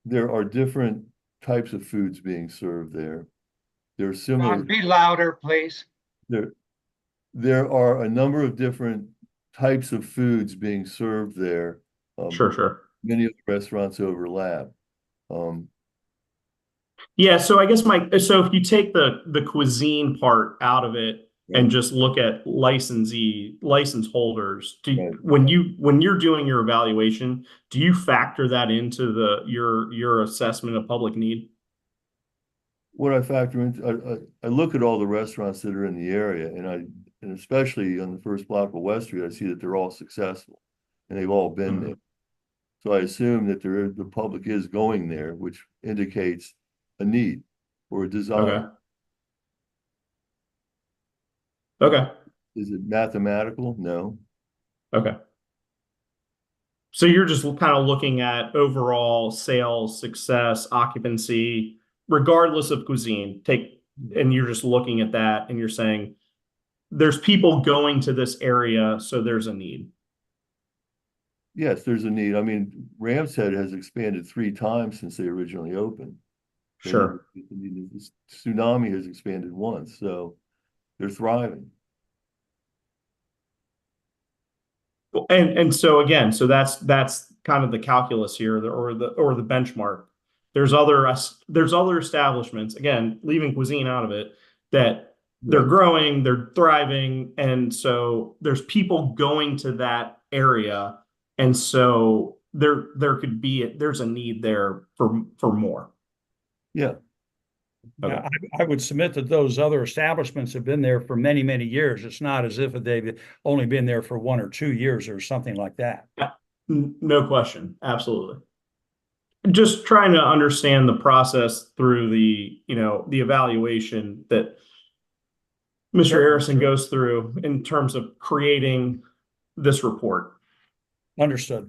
There are different types of foods being served there. They're similar. Be louder, please. There are a number of different types of foods being served there. Sure. Many of the restaurants overlap. Yeah, so I guess so if you take the cuisine part out of it and just look at license holders, when you're doing your evaluation, do you factor that into your assessment of public need? What I factor into, I look at all the restaurants that are in the area, and especially on the first block of West Street, I see that they're all successful and they've all been there. So I assume that the public is going there, which indicates a need or a desire. Okay. Is it mathematical? No. Okay. So you're just kind of looking at overall sales, success, occupancy, regardless of cuisine. And you're just looking at that and you're saying there's people going to this area, so there's a need. Yes, there's a need. I mean, Ram's Head has expanded 3 times since they originally opened. Sure. Tsunami has expanded once, so they're thriving. And so again, so that's kind of the calculus here, or the benchmark. There's other establishments, again, leaving cuisine out of it, that they're growing, they're thriving, and so there's people going to that area, and so there's a need there for more. Yeah. Okay. Yeah, I would submit that those other establishments have been there for many, many years. It's not as if they've only been there for 1 or 2 years or something like that. No question. Absolutely. Just trying to understand the process through the evaluation that Mr. Harrison goes through in terms of creating this report. Understood.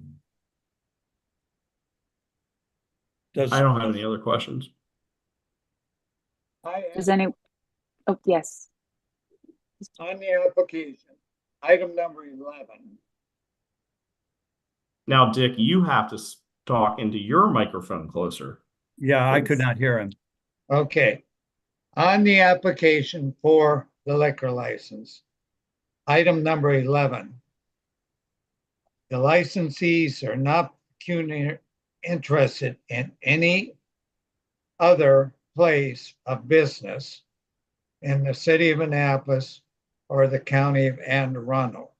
I don't have any other questions. Does any, oh, yes. On the application, item number 11. Now, Dick, you have to talk into your microphone closer. Yeah, I could not hear him. Okay. On the application for the liquor license, item number 11. The licensees are not interested in any other place of business in the city of Annapolis or the county of Anne Arundel.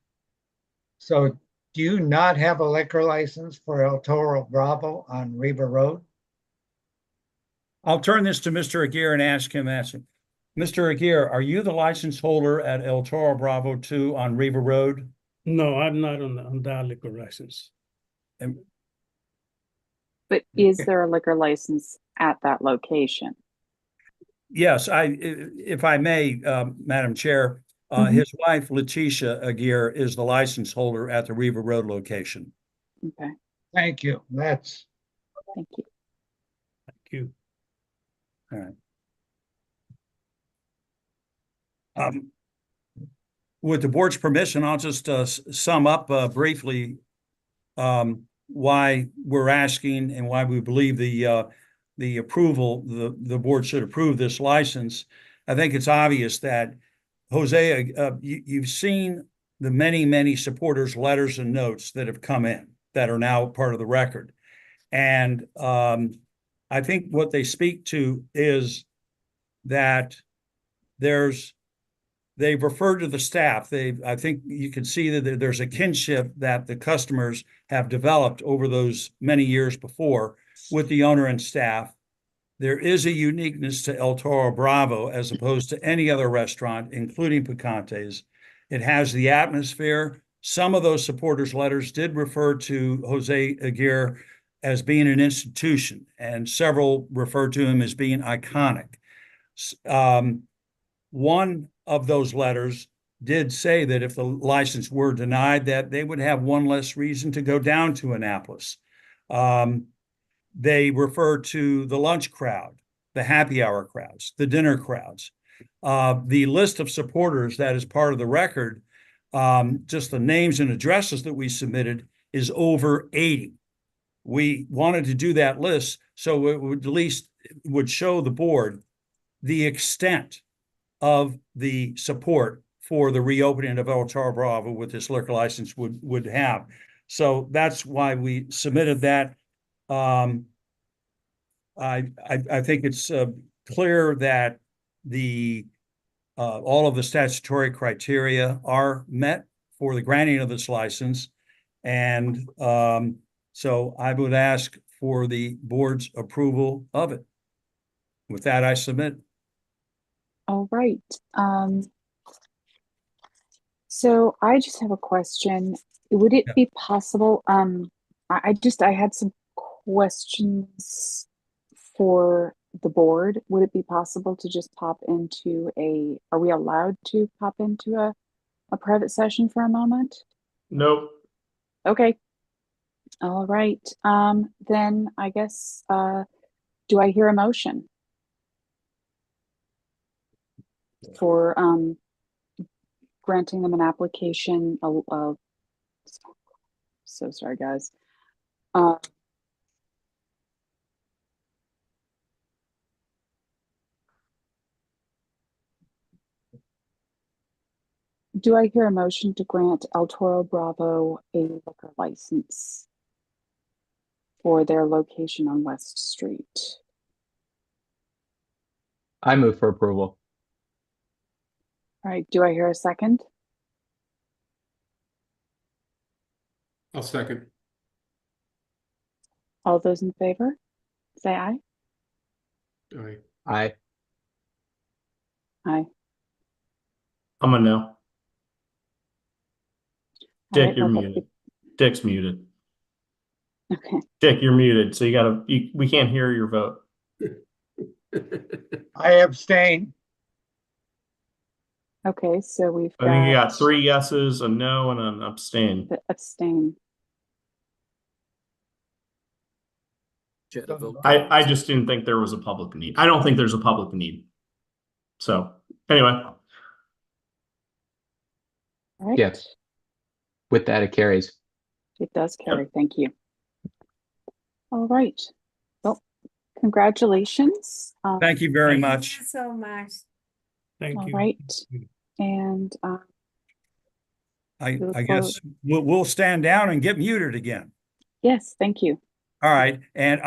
So do you not have a liquor license for El Toro Bravo on Riva Road? I'll turn this to Mr. Aguirre and ask him. Mr. Aguirre, are you the license holder at El Toro Bravo 2 on Riva Road? No, I'm not on that liquor license. But is there a liquor license at that location? Yes, if I may, Madam Chair, his wife, Letitia Aguirre, is the license holder at the Riva Road location. Okay, Thank you. thank you. Thank you. All right. With the board's permission, I'll just sum up briefly why we're asking and why we believe the approval, the board should approve this license. I think it's obvious that, Jose, you've seen the many, many supporters' letters and notes that have come in that are now part of the record. And I think what they speak to is that they've referred to the staff. I think you can see that there's a kinship that the customers have developed over those many years before with the owner and staff. There is a uniqueness to El Toro Bravo as opposed to any other restaurant, including Picante's. It has the atmosphere. Some of those supporters' letters did refer to Jose Aguirre as being an institution, and several referred to him as being iconic. One of those letters did say that if the license were denied, that they would have one less reason to go down to Annapolis. They refer to the lunch crowd, the happy hour crowds, the dinner crowds. The list of supporters that is part of the record just the names and addresses that we submitted is over 80. We wanted to do that list so it would at least would show the board the extent of the support for the reopening of El Toro Bravo with this liquor license would have. So that's why we submitted that. I think it's clear that the all of the statutory criteria are met for the granting of this license. And so I would ask for the board's approval of it. With that, I submit. All right. So I just have a question. Would it be possible, I had some questions for the board. Would it be possible to just pop into are we allowed to pop into a private session for a moment? Nope. Okay. All right. Then I guess, do I hear a motion for, granting them an application of, so sorry, guys. Do I hear a motion to grant El Toro Bravo a liquor license for their location on West Street? I move for approval. All right, do I hear a second? I'll second. All those in favor, say aye. Aye. Aye. Aye. I'm a no. All Dick, right, you're let that muted. Dick's muted. Okay, Dick, you're muted, so we can't hear your vote. I abstain. okay, so we've I think you got got 3 yeses, a no, and an abstain. the abstain. Chair to vote. I just didn't think there was a public need. I don't think there's a public need. So anyway, All right. Yes. With that, it carries. It does carry, thank you. All right, well, congratulations. Thank you very Thank you. much. Thank you so much. Thank All you. right, and I Look guess we'll stand down and get muted again. yes, thank you. All right, and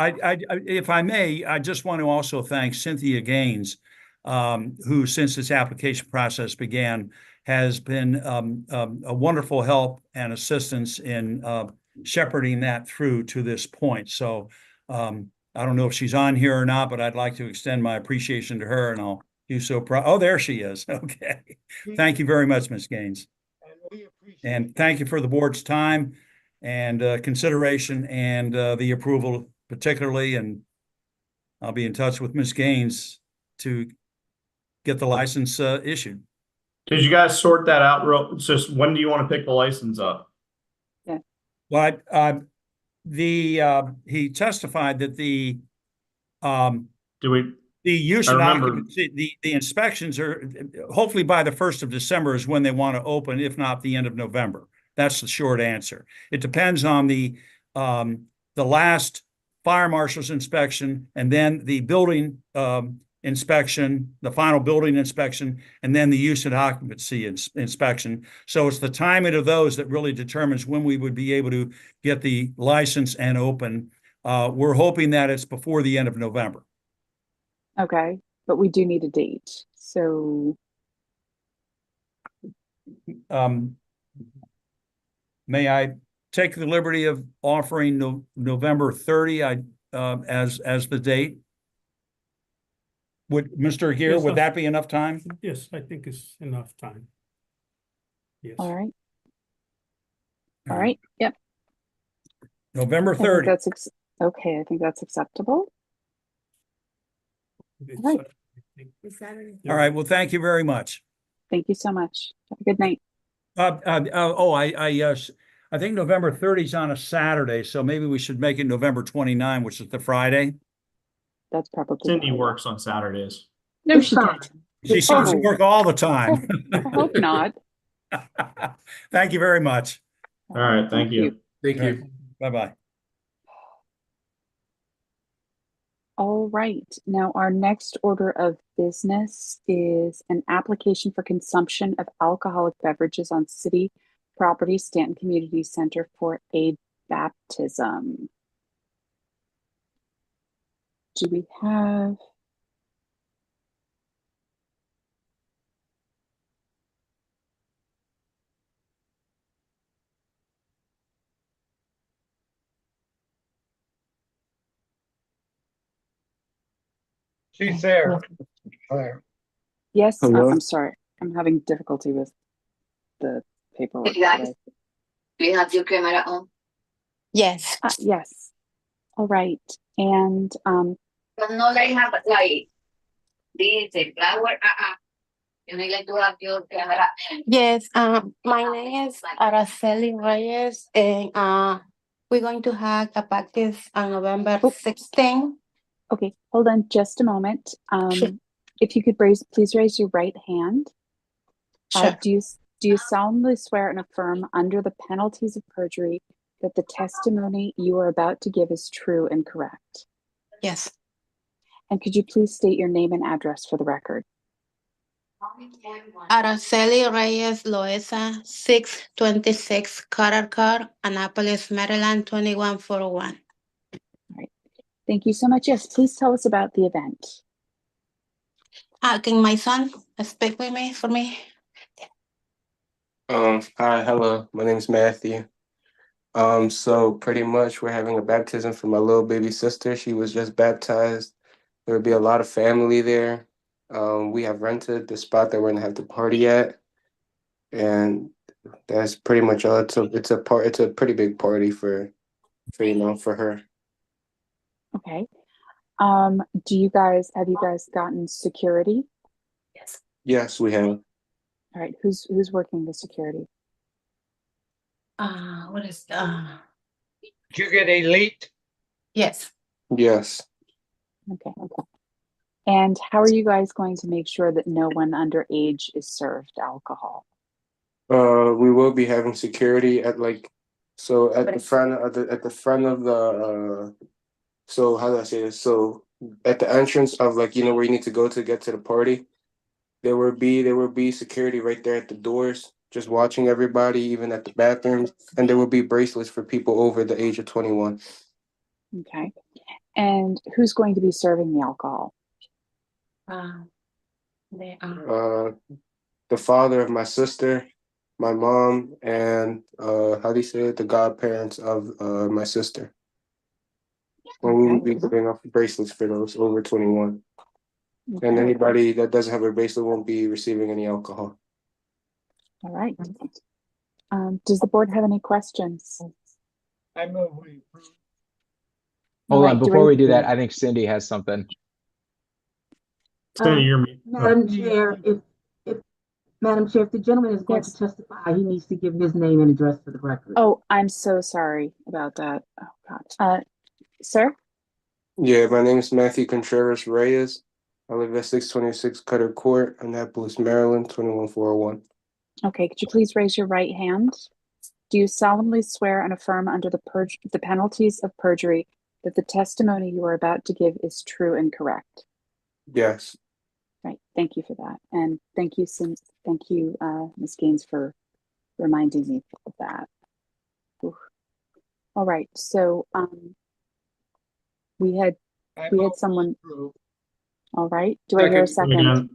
if I may, I just want to also thank Cynthia Gaines, who, since this application process began, has been a wonderful help and assistance in shepherding that through to this point. So I don't know if she's on here or not, but I'd like to extend my appreciation to her, and I'll do so. Oh, there she is. Okay, thank you very much, Ms. Gaines, And we appreciate and thank you for the board's time and consideration and the approval particularly, and I'll be in touch with Ms. Gaines to get the license issued. did you guys sort that out it's just when do you want to pick the license up? But he testified that the Do we use I and remember- occupancy, the inspections are hopefully by the 1st of December is when they want to open, if not the end of November. That's the short answer. It depends on the last fire marshal's inspection, and then the building inspection, the final building inspection, and then the use and occupancy inspection. So it's the timing of those that really determines when we would be able to get the license and open. We're hoping that it's before the end of November. Okay, but we do need a date, so May I take the liberty of offering November 30 as the date? Would Mr. Aguirre, Yes, would sir. that be enough time? Yes, I think it's enough time. Yes. all right. All right, yep. November I think 30. that's okay, I think that's acceptable. It's, Right. I think- Is that it? All right, well, thank you very much. Thank you so much. Have a good night. I think November 30 is on a Saturday, so maybe we should make it November 29, which is the Friday. That's probably. Cindy better. works on Saturdays. No, she doesn't. She seems to Oh. work all the time. I hope not. Thank you very much. All right, thank you. Thank you. Bye-bye. All right, now our next order of business is an application for consumption of alcoholic beverages on city property, Stanton Community Center for a baptism. Do we have? She's there. Claire. Yes, Hello? I'm sorry. I'm having difficulty with the paperwork Yeah. today. Do you have your camera on? Yes. Yes. All right. And But no like have like this flower. You need like to have your camera. Yes. My name is Araceli Reyes, and we're going to have a practice on November 16th. okay, hold on just a moment. If you could please raise your right hand. Sure. Do you solemnly swear and affirm under the penalties of perjury that the testimony you are about to give is true and correct? Yes. And could you please state your name and address for the record? Araceli Reyes Loesa, 626 Carter Car, Annapolis, Maryland, 21401. Thank you so much. Yes, please tell us about the event. Can my son speak with me for me? Hi, hello. My name is Matthew. So pretty much we're having a baptism for my little baby sister. She was just baptized. There will be a lot of family there. We have rented the spot that we're gonna have the party at, and that's pretty much all. It's a pretty big party for for her. Okay. Have you guys gotten security? Yes. Yes, we have. All right. Who's working the security? What is Did you get elite? yes. Yes. Okay. And how are you guys going to make sure that no one underage is served alcohol? We will be having security at at the front of the so how do I say this? So at the entrance of where you need to go to get to the party, there will be security right there at the doors, just watching everybody, even at the bathrooms, and there will be bracelets for people over the age of 21. Okay. And who's going to be serving the alcohol? They The father of my sister, my mom, and how do you say it? The godparents of my sister. And we will be giving off bracelets for those over 21. Okay. And anybody that doesn't have a bracelet won't be receiving any alcohol. All right. Does the board have any questions? I move we approve. Hold Right, on, before we do that, I think Cindy has something. Cindy, you're Madam Chair, Madam Chair, if the gentleman is going Yes. to testify, he needs to give his name and address for the record. Oh, I'm so sorry about that. Oh God. Sir? Yeah, my name is Matthew Contreras Reyes. I live at 626 Cutter Court, Annapolis, Maryland, 21401. Okay, could you please raise your right hand? Do you solemnly swear and affirm under the penalties of perjury that the testimony you are about to give is true and correct? Yes. Right. Thank you for that. And thank you, Ms. Gaines, for reminding me of that. Oof. All right. So we had someone. All right. Do I hear a second? Again.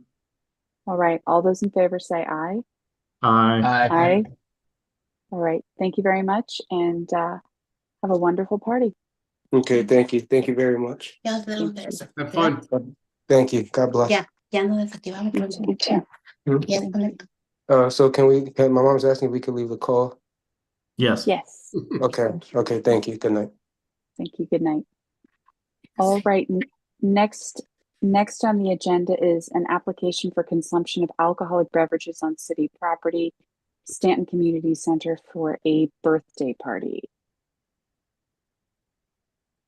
All right. All those in favor say aye. Aye. Aye. All right. Thank you very much, and have a wonderful party. Okay, thank you. Thank you very much. Ya tenemos Thank eso. Have fun. Thank you. God bless. Ya no desactivamos. You too. Ya desconecto. So my mom's asking if we could leave the call. Yes. Yes. Okay, thank you. Good night. Thank you. Good night. All right. Next on the agenda is an application for consumption of alcoholic beverages on city property, Stanton Community Center for a birthday party.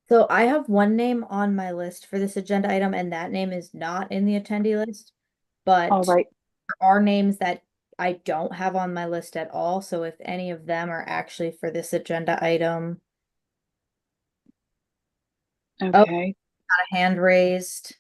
So I have one name on my list for this agenda item, and that name is not in the attendee list. But All right. there are names that I don't have on my list at all, so if any of them are actually for this agenda item. Okay. Got a hand raised.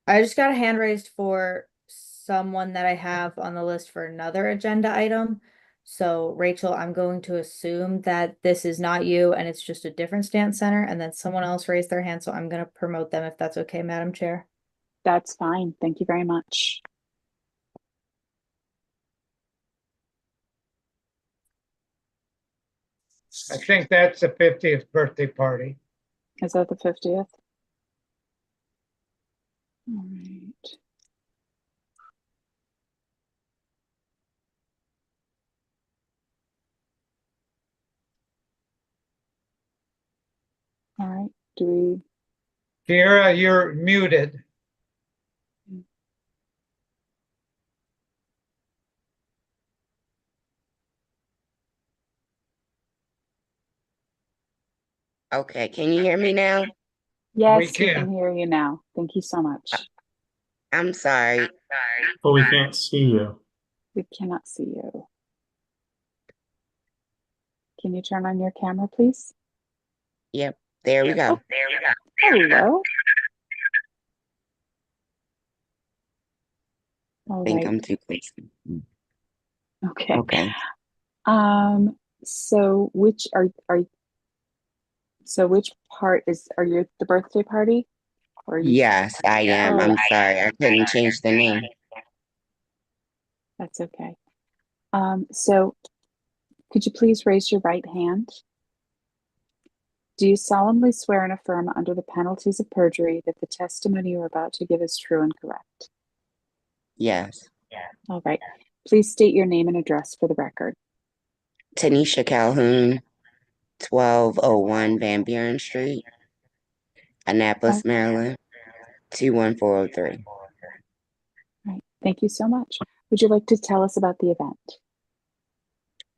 I just got a hand raised for someone that I have on the list for another agenda item. So Rachel, I'm going to assume that this is not you and it's just a different stance center, and then someone else raised their hand, so I'm going to promote them if that's okay, Madam Chair. That's fine. Thank you very much. I think that's the 50th birthday party. Is that the 50th? All right. All right. Do we? Kiera, you're muted. Okay, can you hear me now? Yes, we can. can hear you now. Thank you so much. I'm sorry. But we can't see you. We cannot see you. Can you turn on your camera, please? Yep, there we go. Hello. All I think right. I'm too close. Okay. Okay. So which part are you at the birthday party? Or are you? Yes, I am. Oh, I'm sorry. I couldn't change the name. that's okay. So could you please raise your right hand? Do you solemnly swear and affirm under the penalties of perjury that the testimony you are about to give is true and correct? Yes. All right. Please state your name and address for the record. Tanisha Calhoun, 1201 Van Buren Street, Annapolis, Maryland, 21403. All right. Thank you so much. Would you like to tell us about the event?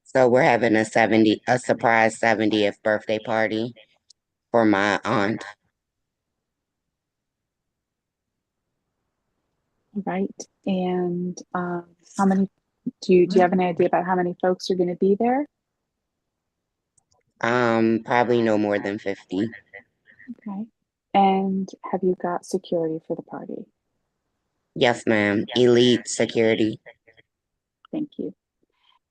So we're having a surprise 70th birthday party for my aunt. All right. And how many do you have any idea about how many folks are going to be there? Probably no more than 50. Okay. And have you got security for the party? Yes, ma'am. Elite security. Thank you.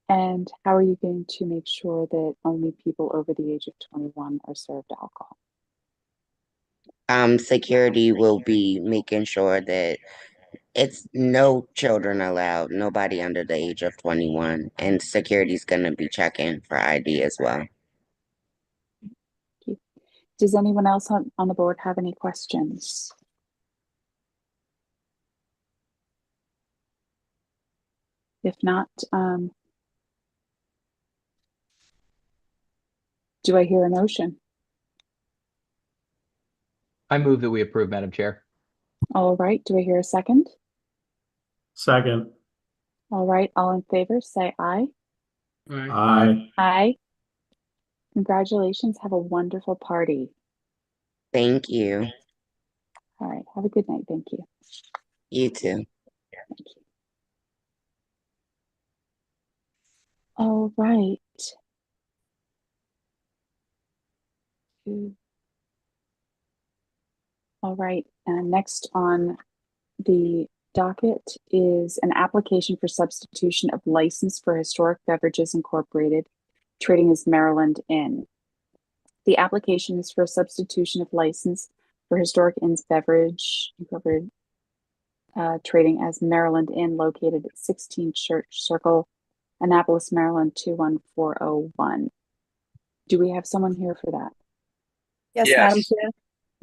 And how are you going to make sure that only people over the age of 21 are served alcohol? Security will be making sure that it's no children allowed, nobody under the age of 21, and security's gonna be checking for ID as well. Does anyone else on the board have any questions? If not, do I hear a motion? I move that we approve, Madam Chair. All right. Do I hear a second? Second. All right. All in favor, say aye. Aye. Aye. Congratulations. Have a wonderful party. Thank you. All right. Have a good night. Thank you. You too. Thank you. All right. All right. And next on the docket is an application for substitution of license for Historic Beverages Incorporated, trading as Maryland Inn. The application is for a substitution of license for Historic Inn's Beverage Incorporated, trading as Maryland Inn, located at 16 Church Circle, Annapolis, Maryland 21401. Do we have someone here for that? Yes, Madam Chair.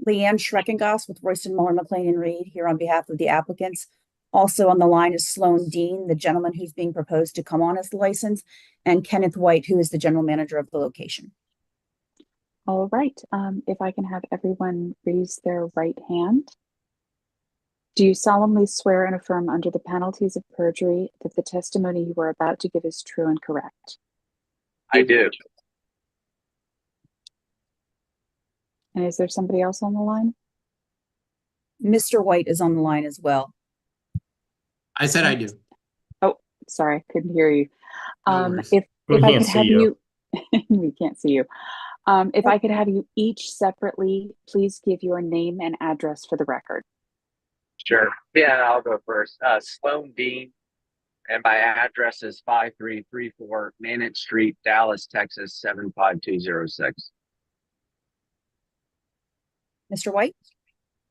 Leanne Schreckengoss with Royston Muller McLean and Reed here on behalf of the applicants. Also on the line is Sloan Dean, the gentleman who's being proposed to come on as the license, and Kenneth White, who is the general manager of the location. All right. If I can have everyone raise their right hand. Do you solemnly swear and affirm under the penalties of perjury that the testimony you are about to give is true and correct? I do. And is there somebody else on the line? Mr. White is on the line as well. I said I do. Oh, sorry, couldn't hear you. No worries. If We I can't could have see you. we can't see you. If I could have you each separately, please give your name and address for the record. Sure. Yeah, I'll go first. Sloan Dean, and my address is 5334 Manette Street, Dallas, Texas, 75206. Mr. White?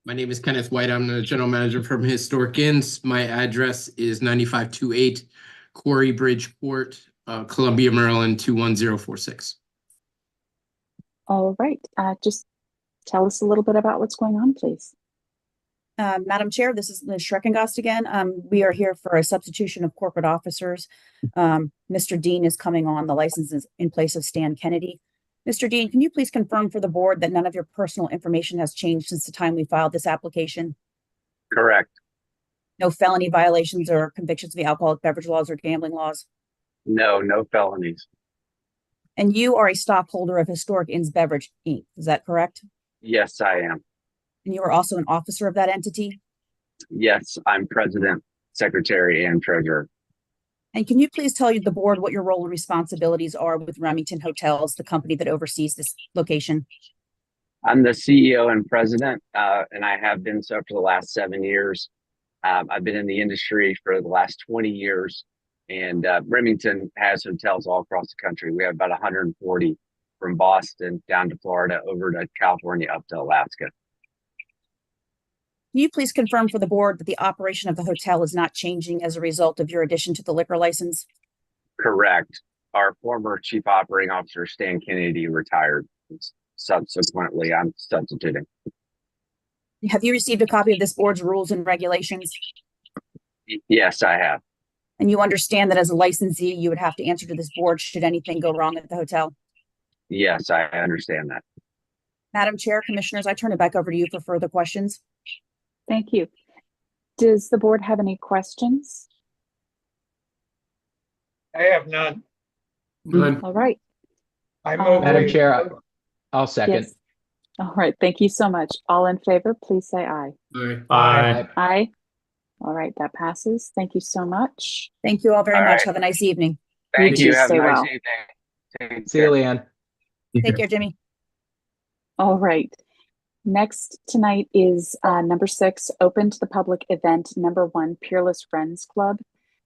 My name is Kenneth White. I'm the general manager from Historic Inns. My address is 9528 Quarry Bridge Court, Columbia, Maryland, 21046. All right, just tell us a little bit about what's going on, please. Madam Chair, this is Liz Schreckengast again. We are here for a substitution of corporate officers. Mr. Dean is coming on. The license is in place of Stan Kennedy. Mr. Dean, can you please confirm for the board that none of your personal information has changed since the time we filed this application? Correct. No felony violations or convictions of the alcoholic beverage laws or gambling laws? No, no felonies. And you are a stockholder of Historic Inns Beverage, Inc., is that correct? Yes, I am. And you are also an officer of that entity? Yes, I'm president, secretary, and treasurer. And can you please tell the board what your role and responsibilities are with Remington Hotels, the company that oversees this location? I'm the CEO and president, and I have been so for the last 7 years. I've been in the industry for the last 20 years, and Remington has hotels all across the country. We have about 140 from Boston down to Florida, over to California, up to Alaska. Can you please confirm for the board that the operation of the hotel is not changing as a result of your addition to the liquor license? Correct. Our former chief operating officer, Stan Kennedy, retired. Subsequently, I'm substituting. Have you received a copy of this board's rules and regulations? Yes, I have. And you understand that as a licensee, you would have to answer to this board should anything go wrong at the hotel? Yes, I understand that. Madam Chair, Commissioners, I turn it back over to you for further questions. Thank you. Does the board have any questions? I have none. None. All right. I move Madam we- Chair, I'll second. Yes. All right, thank you so much. All in favor, please say aye. Aye. Aye. Aye. All right, that passes. Thank you so much. Thank you all very All much. right. Have a nice evening. Thank You you. too. Have a Stay nice well. evening. Take See you, care. Leanne. Take care, Jimmy. All right. Next tonight is number 6, open to the public event number 1, Peerless Friends Club,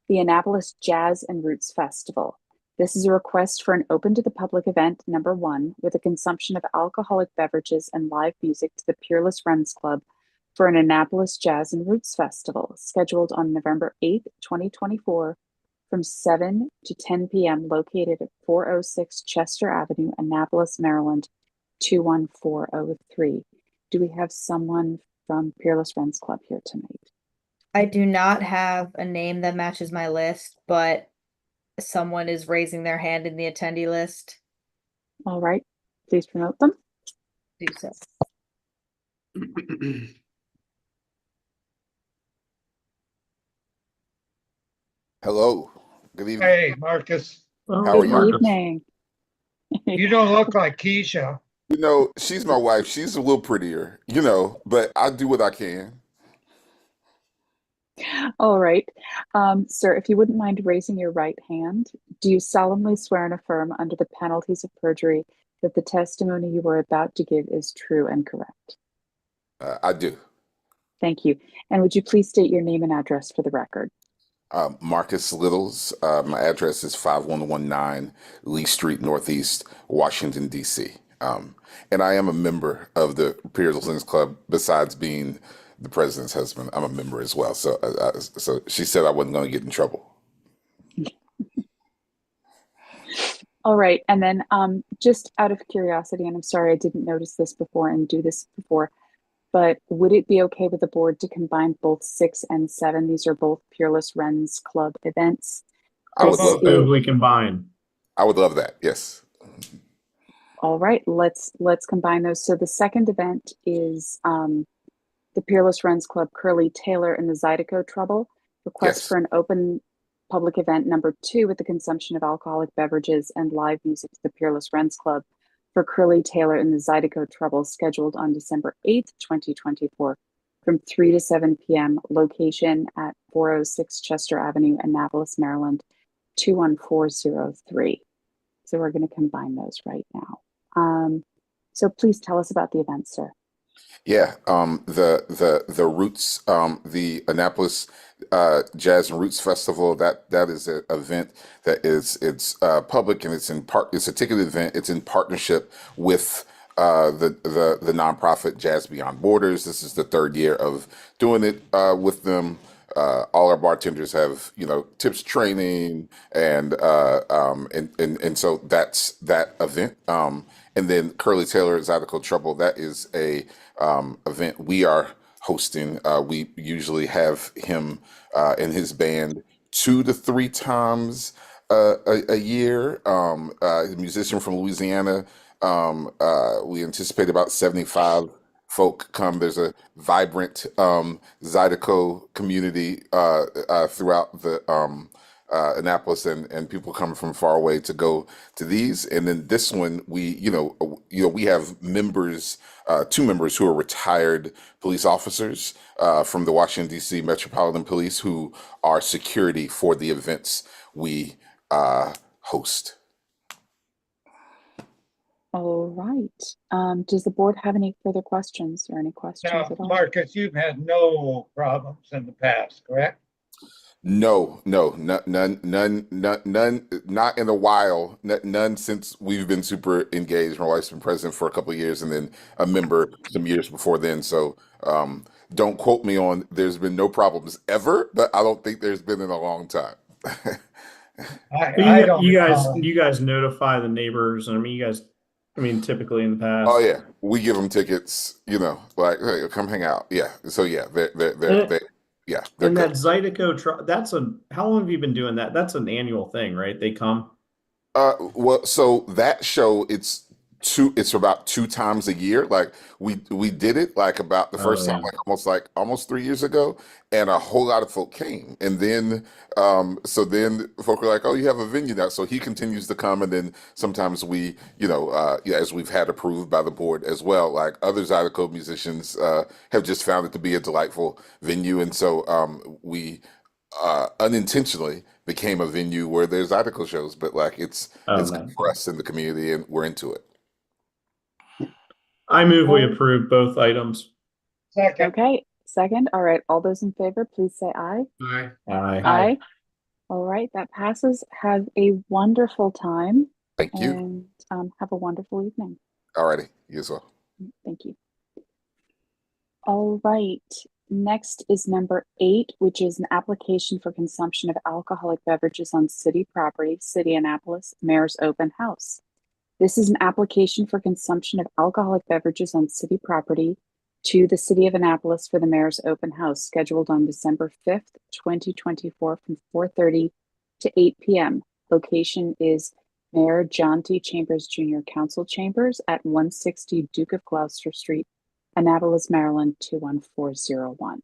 the Annapolis Jazz and Roots Festival. This is a request for an open to the public event number 1 with a consumption of alcoholic beverages and live music to the Peerless Friends Club for an Annapolis Jazz and Roots Festival scheduled on November 8th, 2024 from 7 to 10 p.m. located at 406 Chester Avenue, Annapolis, Maryland, 21403. Do we have someone from Peerless Friends Club here tonight? I do not have a name that matches my list, but someone is raising their hand in the attendee list. All right, please promote them. Do so. Hello. Good evening. Hey, Marcus, Oh, How are Good you? Marcus. evening. you don't look like Keisha. You know, she's my wife. She's a little prettier, but I do what I can. All right. Sir, if you wouldn't mind raising your right hand, do you solemnly swear and affirm under the penalties of perjury that the testimony you are about to give is true and correct? I do. Thank you. And would you please state your name and address for the record? Marcus Littles. My address is 5119 Lee Street, Northeast, Washington, D.C. And I am a member of the Peerless Friends Club. Besides being the president's husband, I'm a member as well. So, so she said I wasn't going to get in trouble. All right. And then just out of curiosity, and I'm sorry I didn't notice this before and do this before, but would it be okay with the board to combine both 6 and 7? These are both Peerless Friends Club events. I would love If that. we combine. I would love that. Yes. All right, let's combine those. So the second event is the Peerless Friends Club Curly Taylor and the Zydeco Trouble. Request Yes. for an open public event number 2 with the consumption of alcoholic beverages and live music to the Peerless Friends Club for Curly Taylor and the Zydeco Trouble scheduled on December 8th, 2024 from 3 to 7 p.m. Location at 406 Chester Avenue, Annapolis, Maryland, 21403. So we're going to combine those right now. So please tell us about the event, sir. Yeah, the Roots, the Annapolis Jazz and Roots Festival. That is an event that it's public, and it's a ticketed event. It's in partnership with the nonprofit Jazz Beyond Borders. This is the third year of doing it with them. All our bartenders have, tips training, and so that's that event. And then Curly Taylor Zydeco Trouble. That is a event we are hosting. We usually have him and his band 2 to 3 times a year. A musician from Louisiana. We anticipate about 75 folk come. There's a vibrant Zydeco community throughout the Annapolis, and people come from far away to go to these. And then this one, we have members, 2 members who are retired police officers from the Washington D.C. Metropolitan Police, who are security for the events we host. All right. Does the board have any further questions or any questions Now, at all? Marcus, you've had no problems in the past, correct? No, none, not in a while. None since we've been super engaged. My wife's been president for a couple of years, and then a member some years before then. So don't quote me on there's been no problems ever, but I don't think there's been in a long time. I don't You guys notify the neighbors, and typically in the past. Oh yeah, we give them tickets. Like, hey, come hang out. Yeah. So yeah, they're And that good. Zydeco, how long have you been doing that? That's an annual thing, right? They come. Well, so that show, it's about 2 times a year. Like we did it like about the first time, like almost 3 years ago, and a whole lot of folk came. And then so then folk are like, oh, you have a venue now. So he continues to come, and then sometimes we, as we've had approved by the board as well, like other Zydeco musicians have just found it to be a delightful venue. And so we unintentionally became a venue where there's Zydeco shows, but like it's good for us in the community, and we're into it. I move we approve both items. Second. Okay, second. All right. All those in favor, please say aye. Aye. Aye. Aye. All right. That passes. Have a wonderful time. Thank you. And have a wonderful evening. Alrighty, you as well. Thank you. All right. Next is number 8, which is an application for consumption of alcoholic beverages on city property, City Annapolis, Mayor's Open House. This is an application for consumption of alcoholic beverages on city property to the City of Annapolis for the Mayor's Open House, scheduled on December 5th, 2024 from 4:30 to 8 p.m. Location is Mayor John T. Chambers Jr. Council Chambers at 160 Duke of Gloucester Street, Annapolis, Maryland, 21401.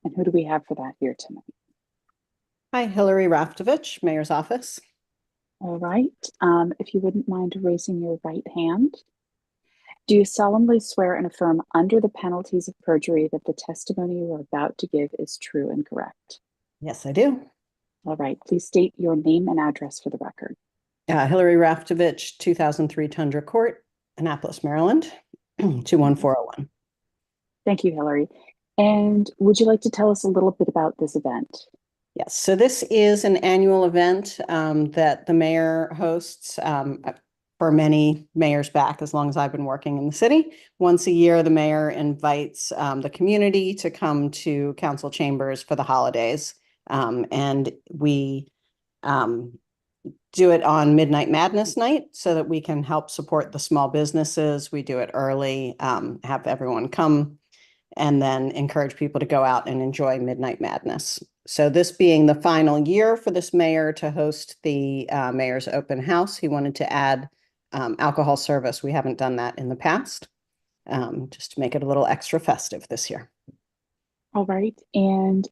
And who do we have for that here tonight? Hi, Hillary Raftovich, Mayor's Office. All right. If you wouldn't mind raising your right hand. Do you solemnly swear and affirm under the penalties of perjury that the testimony you are about to give is true and correct? Yes, I do. All right. Please state your name and address for the record. Hillary Raftovich, 2003 Tundra Court, Annapolis, Maryland, 21401. Thank you, Hillary. And would you like to tell us a little bit about this event? Yes, so this is an annual event that the mayor hosts for many mayors back, as long as I've been working in the city. Once a year, the mayor invites the community to come to council chambers for the holidays. And we do it on Midnight Madness night so that we can help support the small businesses. We do it early, have everyone come, and then encourage people to go out and enjoy Midnight Madness. So this being the final year for this mayor to host the Mayor's Open House, he wanted to add alcohol service. We haven't done that in the past, just to make it a little extra festive this year. All right. And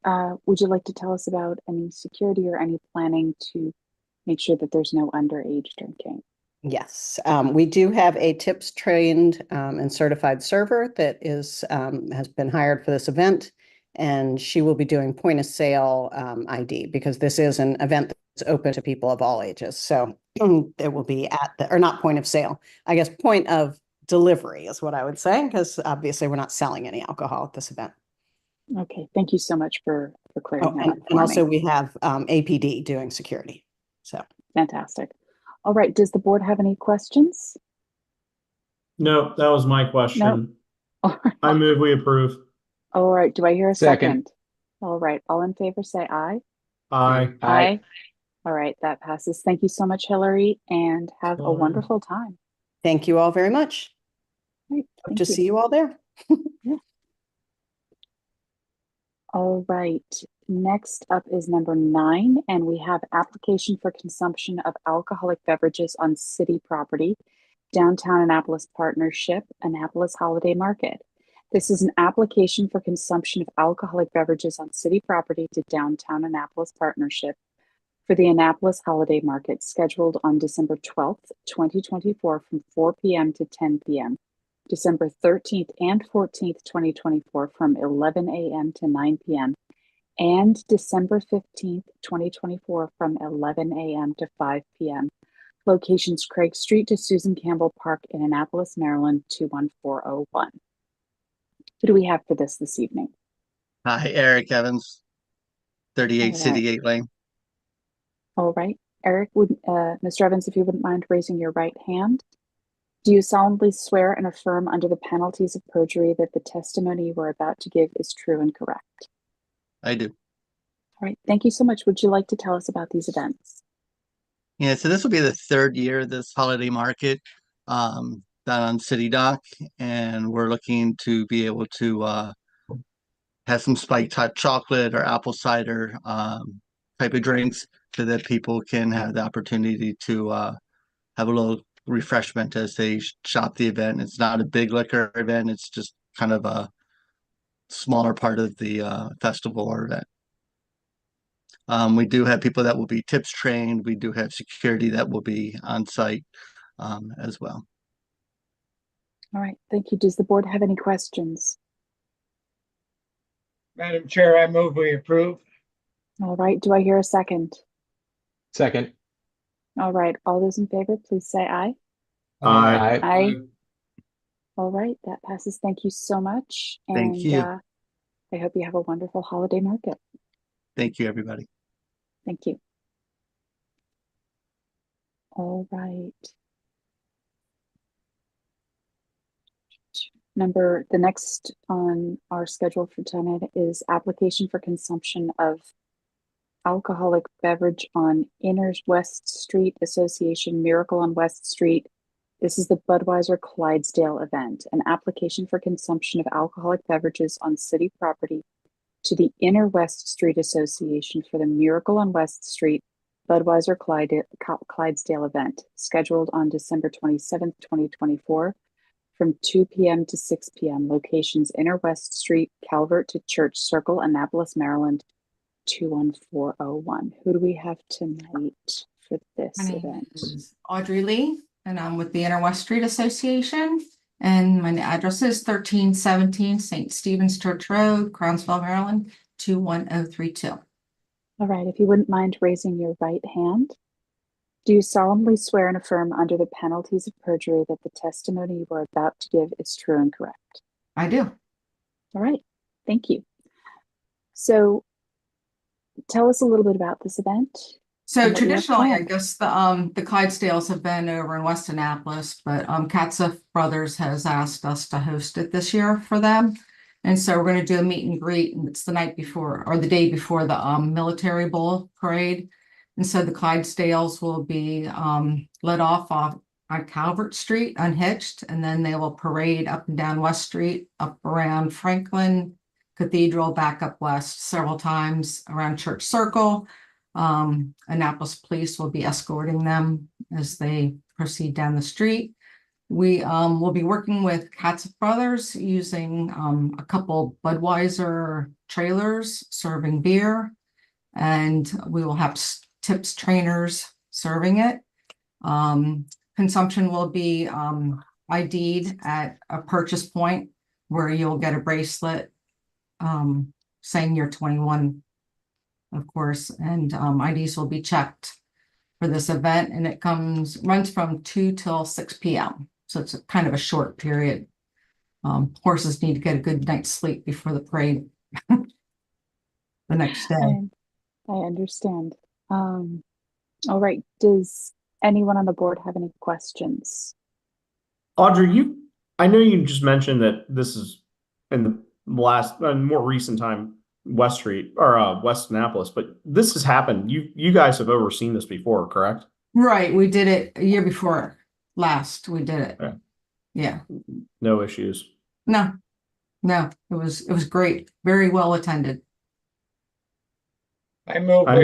would you like to tell us about any security or any planning to make sure that there's no underage drinking? Yes, we do have a tips trained and certified server that is has been hired for this event, and she will be doing point of sale ID because this is an event that's open to people of all ages. So it will be at the, or not point of sale, I guess point of delivery is what I would say, because obviously we're not selling any alcohol at this event. Okay, thank you so much for clearing that up And for also me. we have APD doing security. So Fantastic. All right, does the board have any questions? No, that was my question. All right. I move we approve. All right, do I hear a Second. second? All right, all in favor say aye. Aye. Aye. All right, that passes. Thank you so much, Hillary, and have a All right. wonderful time. thank you all very much. Right, Hope thank to see you all there. All right, next up is number 9, and we have application for consumption of alcoholic beverages on city property, Downtown Annapolis Partnership, Annapolis Holiday Market. This is an application for consumption of alcoholic beverages on city property to Downtown Annapolis Partnership for the Annapolis Holiday Market scheduled on December 12th, 2024 from 4 p.m. to 10 p.m. December 13th and 14th, 2024 from 11 a.m. to 9 p.m. and December 15th, 2024 from 11 a.m. to 5 p.m. Locations Craig Street to Susan Campbell Park in Annapolis, Maryland, 21401. Who do we have for this evening? Hi, Eric Evans, 38 All City right. 8 Lane. All right. Eric, Mr. Evans, if you wouldn't mind raising your right hand. Do you solemnly swear and affirm under the penalties of perjury that the testimony you are about to give is true and correct? I do. All right. Thank you so much. Would you like to tell us about these events? Yeah, so this will be the third year of this holiday market down on City Dock, and we're looking to be able to have some spiked hot chocolate or apple cider type of drinks so that people can have the opportunity to have a little refreshment as they shop the event. It's not a big liquor event, it's just kind of a smaller part of the festival or event. We do have people that will be tips trained. We do have security that will be on site as well. All right. Thank you. Does the board have any questions? Madam Chair, I move we approve. All right. Do I hear a second? Second. All right. All those in favor, please say aye. Aye. Aye. All right. That passes. Thank you so much. Thank you. I hope you have a wonderful holiday market. Thank you, everybody. Thank you. All right. The next on our schedule for tonight is application for consumption of alcoholic beverage on Inner West Street Association Miracle on West Street. This is the Budweiser Clydesdale event, an application for consumption of alcoholic beverages on city property to the Inner West Street Association for the Miracle on West Street Budweiser Clydesdale event, scheduled on December 27th, 2024, from 2 p.m. to 6 p.m. Locations Inner West Street, Calvert to Church Circle, Annapolis, Maryland, 21401. Who do we have tonight for this My name event? is Audrey Lee, and I'm with the Inner West Street Association. And my address is 1317 St. Stephen's Church Road, Crownsville, Maryland, 21032. All right, if you wouldn't mind raising your right hand. Do you solemnly swear and affirm under the penalties of perjury that the testimony you are about to give is true and correct? I do. All right, thank you. So tell us a little bit about this event. So traditionally, I guess the Clydesdales have been over in West Annapolis, but Katza Brothers has asked us to host it this year for them. And so we're going to do a meet and greet, and it's the night before or the day before the Military Bowl parade. And so the Clydesdales will be let off on Calvert Street unhitched, and then they will parade up and down West Street, up around Franklin Cathedral, back up west several times around Church Circle. Annapolis police will be escorting them as they proceed down the street. We will be working with Katz Brothers using a couple Budweiser trailers serving beer, and we will have tips trainers serving it. consumption will be ID'd at a purchase point where you'll get a bracelet saying you're 21, of course, and IDs will be checked for this event, and it runs from 2 till 6 p.m. So it's kind of a short period. Horses need to get a good night's sleep before the parade the next day. I understand. All right. Does anyone on the board have any questions? Audrey, I know you just mentioned that this is in the last, more recent time, West Street or West Annapolis, but this has happened. You guys have overseen this before, correct? Right. We did it a year before last. We did it. Okay. Yeah. No issues. No, it was great. Very well attended. I move. I'll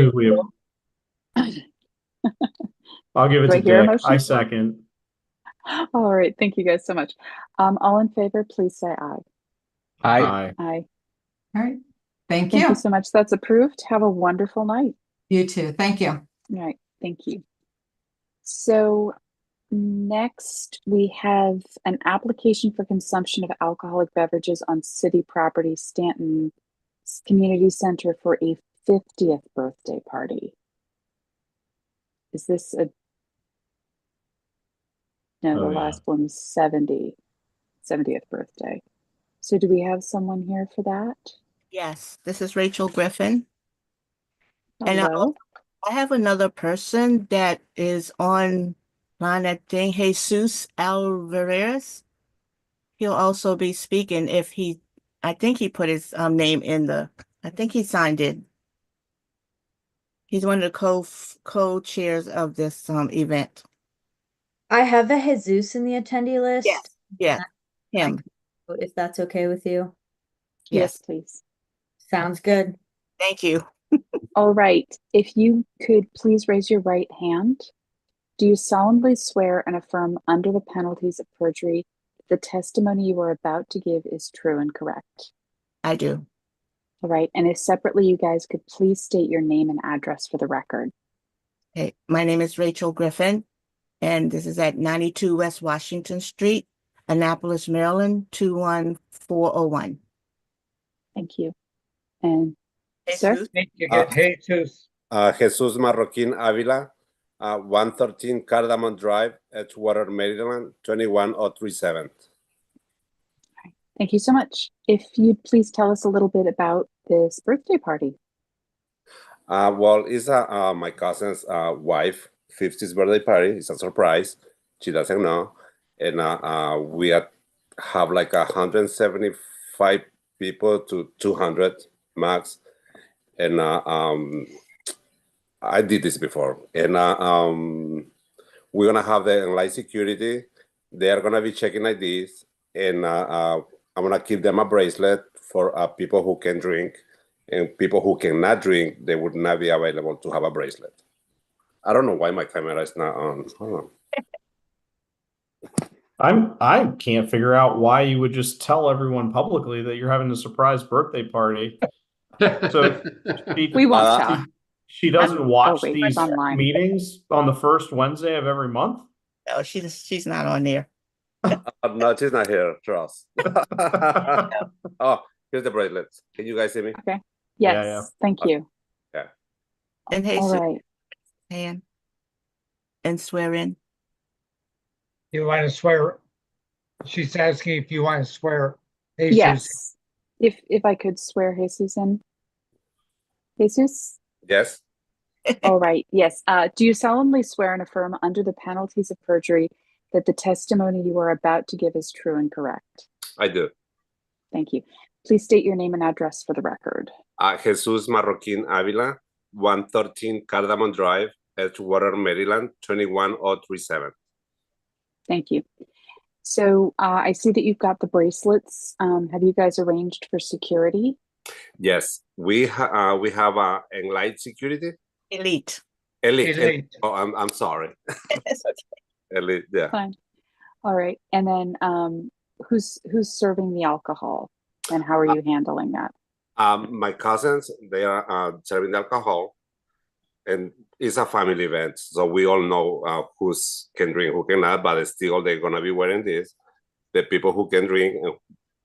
give it Do I to hear a Dick. motion? I second. All right. Thank you guys so much. All in favor, please say aye. Aye. Aye. All right. Thank Thank you. you so much. That's approved. Have a wonderful night. You too. Thank you. All right. Thank you. So next we have an application for consumption of alcoholic beverages on city property, Stanton Community Center, for a 50th birthday party. Is this a... No, the last one's 70th birthday. So do we have someone here for that? Yes, this is Rachel Griffin. And Hello. I have another person that is online, I think, Jesus Alvarez. He'll also be speaking if I think he put his name in I think he signed it. He's one of the co-chairs of this event. I have a Jesus in the attendee list. Yeah, him. If that's okay with you. Yes, please. Sounds good. Thank you. All right. If you could please raise your right hand. Do you solemnly swear and affirm under the penalties of perjury the testimony you are about to give is true and correct? I do. All right. And if separately you guys could please state your name and address for the record. Okay, my name is Rachel Griffin, and this is at 92 West Washington Street, Annapolis, Maryland, 21401. Thank you. And Jesus. Jesus. Jesus Marroquin Avila, 113 Cardamom Drive, Edgewater, Maryland, 21037. Thank you so much. If you'd please tell us a little bit about this birthday party. Well, it's my cousin's wife, 50th birthday party. It's a surprise. She doesn't know. And we have like 175 people to 200 max. And I did this before. And we're going to have the light security. They are going to be checking IDs. And I'm going to give them a bracelet for people who can drink. And people who cannot drink, they would not be available to have a bracelet. I don't know why my camera is not on. Hold on. I can't figure out why you would just tell everyone publicly that you're having a surprise birthday party. So we won't tell. She doesn't watch these online meetings on the first Wednesday of every month. No, she's not on there. No, she's not here, trust. Oh, here's the bracelets. Can you guys see me? Okay. Yes. Yeah. Thank you. Yeah. And All right. hand and swear in. You want to swear? She's asking if you want to swear. Jesus. Yes. If I could swear Jesus in. Jesus? Yes. All right. Yes. Do you solemnly swear and affirm under the penalties of perjury that the testimony you are about to give is true and correct? I do. Thank you. Please state your name and address for the record. Jesus Marroquin Avila, 113 Cardamom Drive, Edgewater, Maryland, 21037. Thank you. So I see that you've got the bracelets. Have you guys arranged for security? Yes, we have Enlight Security. Elite. Elite. Oh, I'm sorry. It's okay. Elite. Yeah. Fine. All right. And then who's serving the alcohol, and how are you handling that? My cousins, they are serving the alcohol, and it's a family event, so we all know who's can drink, who cannot, but still they're gonna be wearing this. The people who can drink and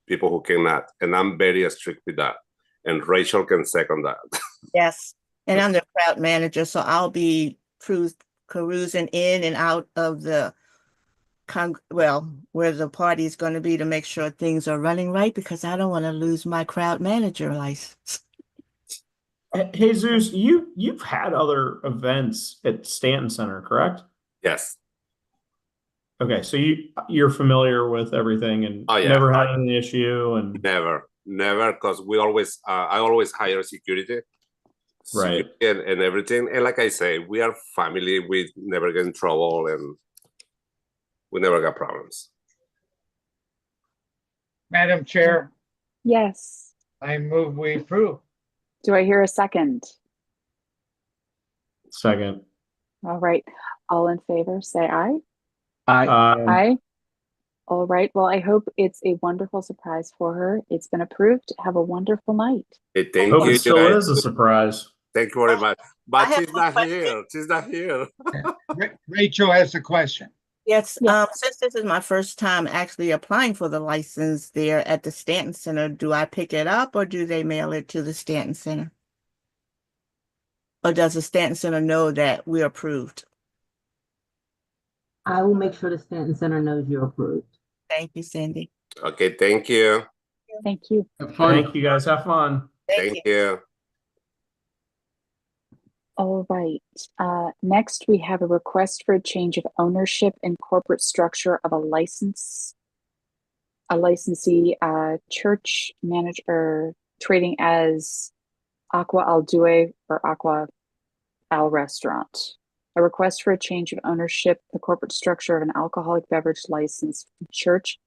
people who cannot, and I'm very strict with that. And Rachel can second that. Yes. And I'm the crowd manager, so I'll be cruising in and out of the where the party is going to be to make sure things are running right, because I don't want to lose my crowd manager license. Jesus, you've had other events at Stanton Center, correct? Yes. Okay, so you're familiar with everything and Oh, yeah. never had any issue and Never, because we always I always hire security. Right. And everything. And like I say, we are family, we never get in trouble and we never got problems. Madam Chair, Yes. I move we approve. Do I hear a second? second. All right. All in favor, say aye. Aye. Aye. All right. Well, I hope it's a wonderful surprise for her. It's been approved. Have a wonderful night. Hey, thank Hope you. it still is a surprise. Thank you very much. But have she's not here. She's not here. Rachel has a question. Yes, since this is my first time actually applying for the license there at the Stanton Center, do I pick it up or do they mail it to the Stanton Center? Or does the Stanton Center know that we're approved? I will make sure the Stanton Center knows you're approved. Thank you, Cindy. Okay, thank you. Thank you. Thank you guys. Have fun. Thank you. All right. Next, we have a request for a change of ownership and corporate structure of a licensee, church manager trading as Aqua Al Due or Aqua Al Restaurant. A request for a change of ownership, the corporate structure of an alcoholic beverage license from Church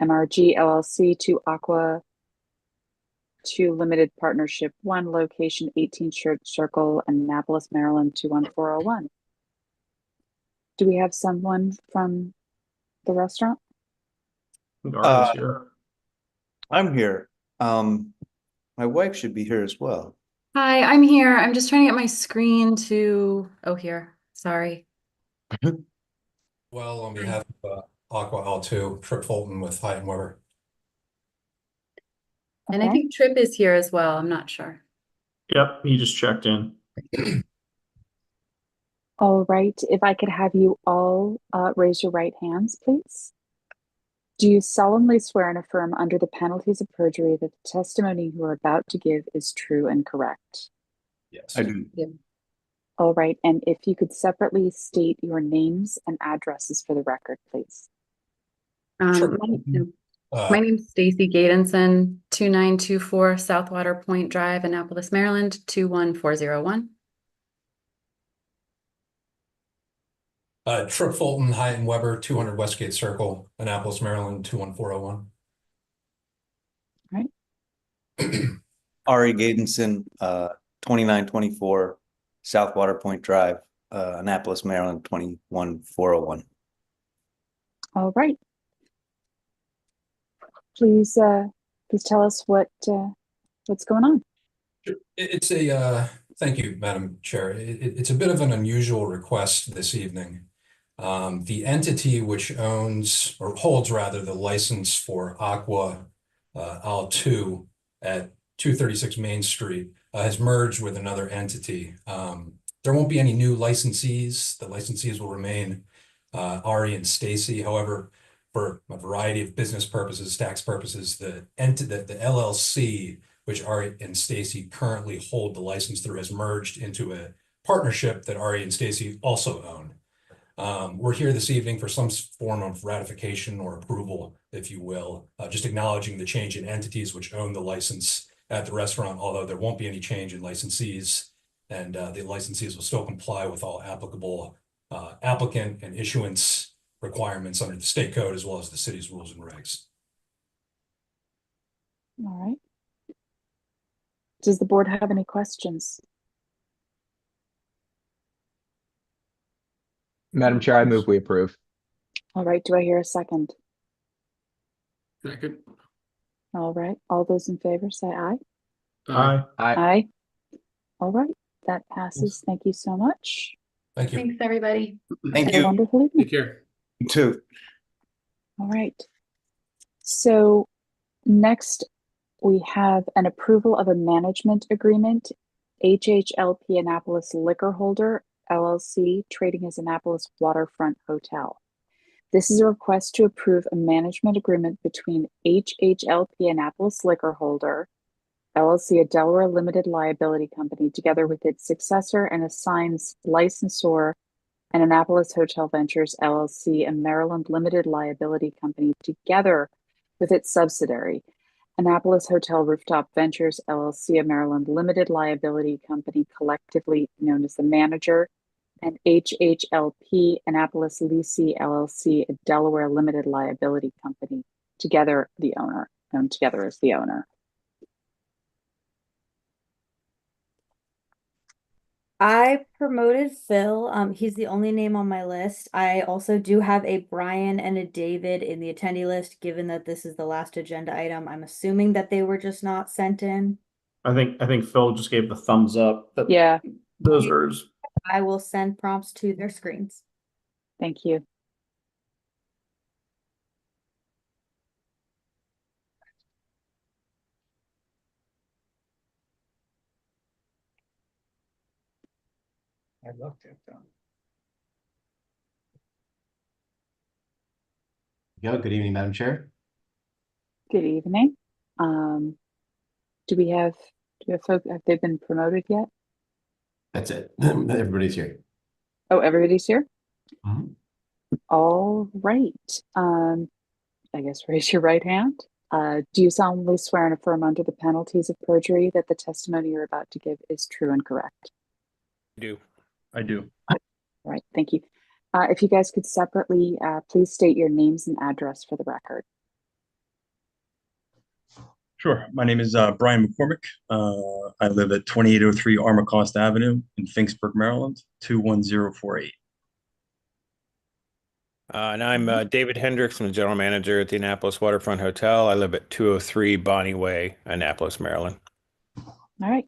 MRG LLC to Aqua to Limited Partnership 1, location 18 Church Circle, Annapolis, Maryland 21401. Do we have someone from the restaurant? Here. I'm here. My wife should be here as well. Hi, I'm here. I'm just trying to get my screen to, here. Sorry. Well, on behalf of Aqua L2, Trip Fulton with Hyatt and Weber. And I think Trip is here as well. I'm not sure. Yep, he just checked in. All right. If I could have you all raise your right hands, please. Do you solemnly swear and affirm under the penalties of perjury that the testimony you are about to give is true and correct? Yes, I do. Yeah. All right. And if you could separately state your names and addresses for the record, please. My name's Stacy Gadenson, 2924 Southwater Point Drive, Annapolis, Maryland, 21401. Trip Fulton, Hyatt and Weber, 200 Westgate Circle, Annapolis, Maryland, 21401. Ari Gadenson, 2924 South Water Point Drive, Annapolis, Maryland, 21401. All right. Please tell us what's going on. It's a thank you, Madam Chair. It's a bit of an unusual request this evening. The entity which owns or holds rather the license for Aqua Al 2 at 236 Main Street has merged with another entity. There won't be any new licensees. The licensees will remain Ari and Stacy. However, for a variety of business purposes, tax purposes, the LLC, which Ari and Stacy currently hold the license through, has merged into a partnership that Ari and Stacy also own. We're here this evening for some form of ratification or approval, if you will, just acknowledging the change in entities which own the license at the restaurant, although there won't be any change in licensees, and the licensees will still comply with all applicable applicant and issuance requirements under the state code as well as the city's rules and regs. All right. Does the board have any questions? Madam Chair, I move we approve. All right. Do I hear a second? Second. All right. All those in favor say aye. Aye. Aye. All right. that passes. Thank you so much. Thank you. Thanks, everybody. Thank Have a you. wonderful evening. Take care. You too. All right. So next we have an approval of a management agreement, HHLP Annapolis Liquor Holder, LLC, trading as Annapolis Waterfront Hotel. This is a request to approve a management agreement between HHLP Annapolis Liquor Holder, LLC, a Delaware limited liability company, together with its successor and assigns licensor, and Annapolis Hotel Ventures, LLC, a Maryland limited liability company, together with its subsidiary, Annapolis Hotel Rooftop Ventures, LLC, a Maryland limited liability company, collectively known as the manager, and HHLP Annapolis Leasee, LLC, a Delaware limited liability company, together the owner, known together as the owner. I promoted Phil. He's the only name on my list. I also do have a Brian and a David in the attendee list, given that this is the last agenda item. I'm assuming that they were just not sent in. I think Phil just gave the thumbs up. That Yeah, those are his. I will send prompts to their screens. thank you. I looked at them. Good evening, Madam Chair. Good evening. Do we have folks, have they been promoted yet? That's it. Everybody's here. Oh, everybody's here? Mhm. All right. I guess raise your right hand. Do you solemnly swear and affirm under the penalties of perjury that the testimony you're about to give is true and correct? I do. All right, thank you. If you guys could separately, please state your names and address for the record. Sure. My name is Brian McCormick. I live at 2803 Armacost Avenue in Finksburg, Maryland, 21048. And I'm David Hendricks. I'm the general manager at the Annapolis Waterfront Hotel. I live at 203 Bonnie Way, Annapolis, Maryland. All right.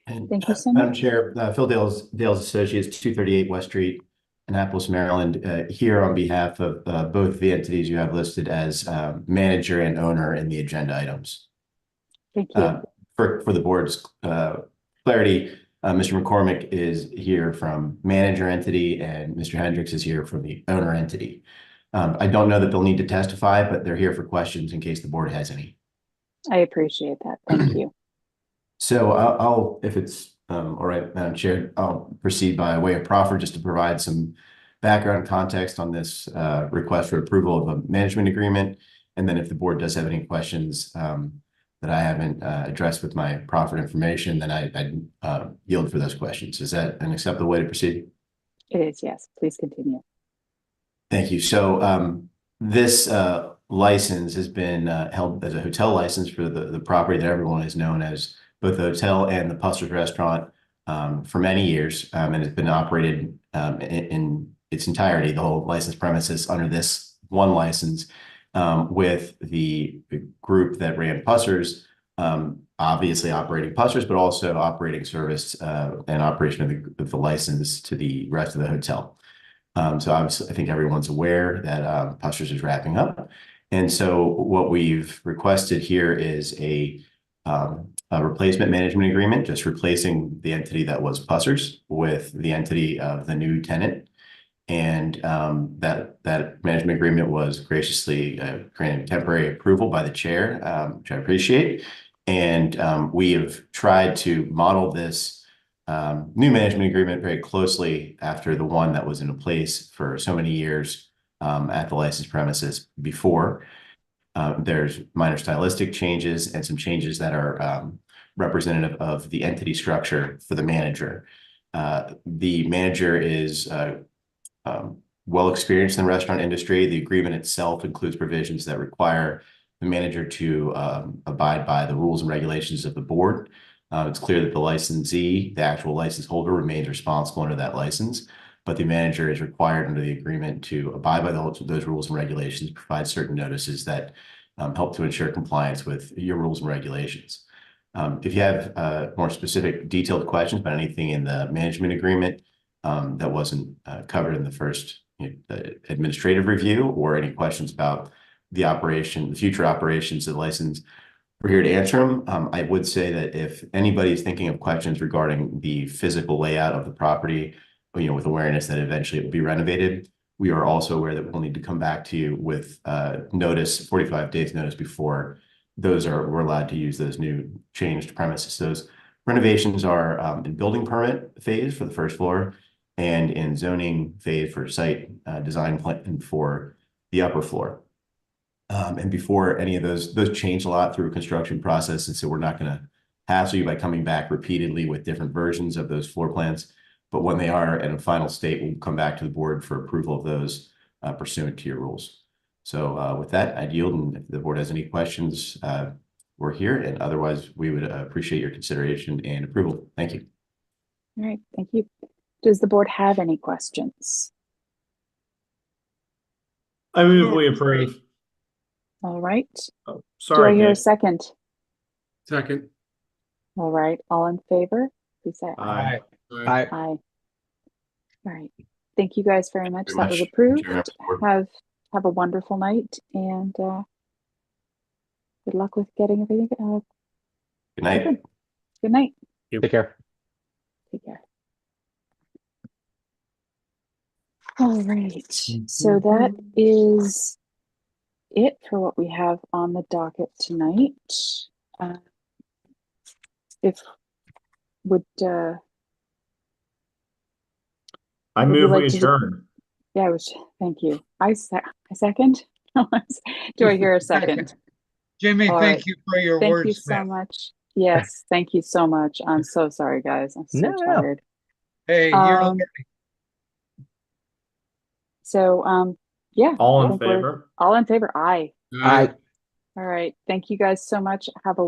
And, thank you so Madam much. Chair, Phil Dales Associates, 238 West Street, Annapolis, Maryland, here on behalf of both the entities you have listed as manager and owner in the agenda items. Thank you. For the board's clarity, Mr. McCormick is here from manager entity and Mr. Hendricks is here from the owner entity. I don't know that they'll need to testify, but they're here for questions in case the board has any. I appreciate that. Thank you. So I'll if it's all right, Madam Chair, I'll proceed by way of proffer just to provide some background context on this request for approval of a management agreement. And then if the board does have any questions that I haven't addressed with my proffered information, then I yield for those questions. Is that an acceptable way to proceed? It is, yes. Please continue. Thank you. So this license has been held as a hotel license for the property that everyone has known as both the hotel and the Puster's Restaurant for many years, and it's been operated in its entirety, the whole licensed premises under this one license with the group that ran Puster's, obviously operating Puster's, but also operating service and operation of the license to the rest of the hotel. So obviously, I think everyone's aware that Puster's is wrapping up. And so what we've requested here is a replacement management agreement, just replacing the entity that was Puster's with the entity of the new tenant. And that management agreement was graciously granted temporary approval by the chair, which I appreciate. And we have tried to model this new management agreement very closely after the one that was in place for so many years at the licensed premises before. There's minor stylistic changes and some changes that are representative of the entity structure for the manager. The manager is well experienced in the restaurant industry. The agreement itself includes provisions that require the manager to abide by the rules and regulations of the board. It's clear that the licensee, the actual license holder, remains responsible under that license, but the manager is required under the agreement to abide by those rules and regulations, provide certain notices that help to ensure compliance with your rules and regulations. If you have more specific detailed questions about anything in the management agreement that wasn't covered in the first administrative review, or any questions about the future operations of the license, we're here to answer them. I would say that if anybody is thinking of questions regarding the physical layout of the property, with awareness that eventually it will be renovated, we are also aware that we'll need to come back to you with notice, 45 days notice before we're allowed to use those new changed premises. Those renovations are in building permit phase for the first floor and in zoning phase for site design plan for the upper floor. And before any of those change a lot through a construction process. And so we're not going to hassle you by coming back repeatedly with different versions of those floor plans. But when they are in a final state, we'll come back to the board for approval of those pursuant to your rules. So with that, I'd yield. And if the board has any questions, we're here. And otherwise, we would appreciate your consideration and approval. Thank you. All right, thank you. Does the board have any questions? I move we approve. All right. Oh, Do I hear a Dave. second? Second. All right, all in favor, please say aye. Aye. Aye. All right. Thank you guys very much. Very That was much. approved. Thank you, members of the board. Have a wonderful night, and good luck with getting everything. Good night. Good night. Take care. Take care. All right. So that is it for what we have on the docket tonight. If would I would you move like we to adjourn. Yeah, thank you. I second. Do I hear a second? Jimmy, All thank right. you for your Thank words. you so much. Yes, thank you so much. I'm so sorry, guys. I'm so tired. Hey, you're Um, So, yeah. All I in think we're favor? all in favor. Aye. Aye. All right. Thank you guys so much. Have a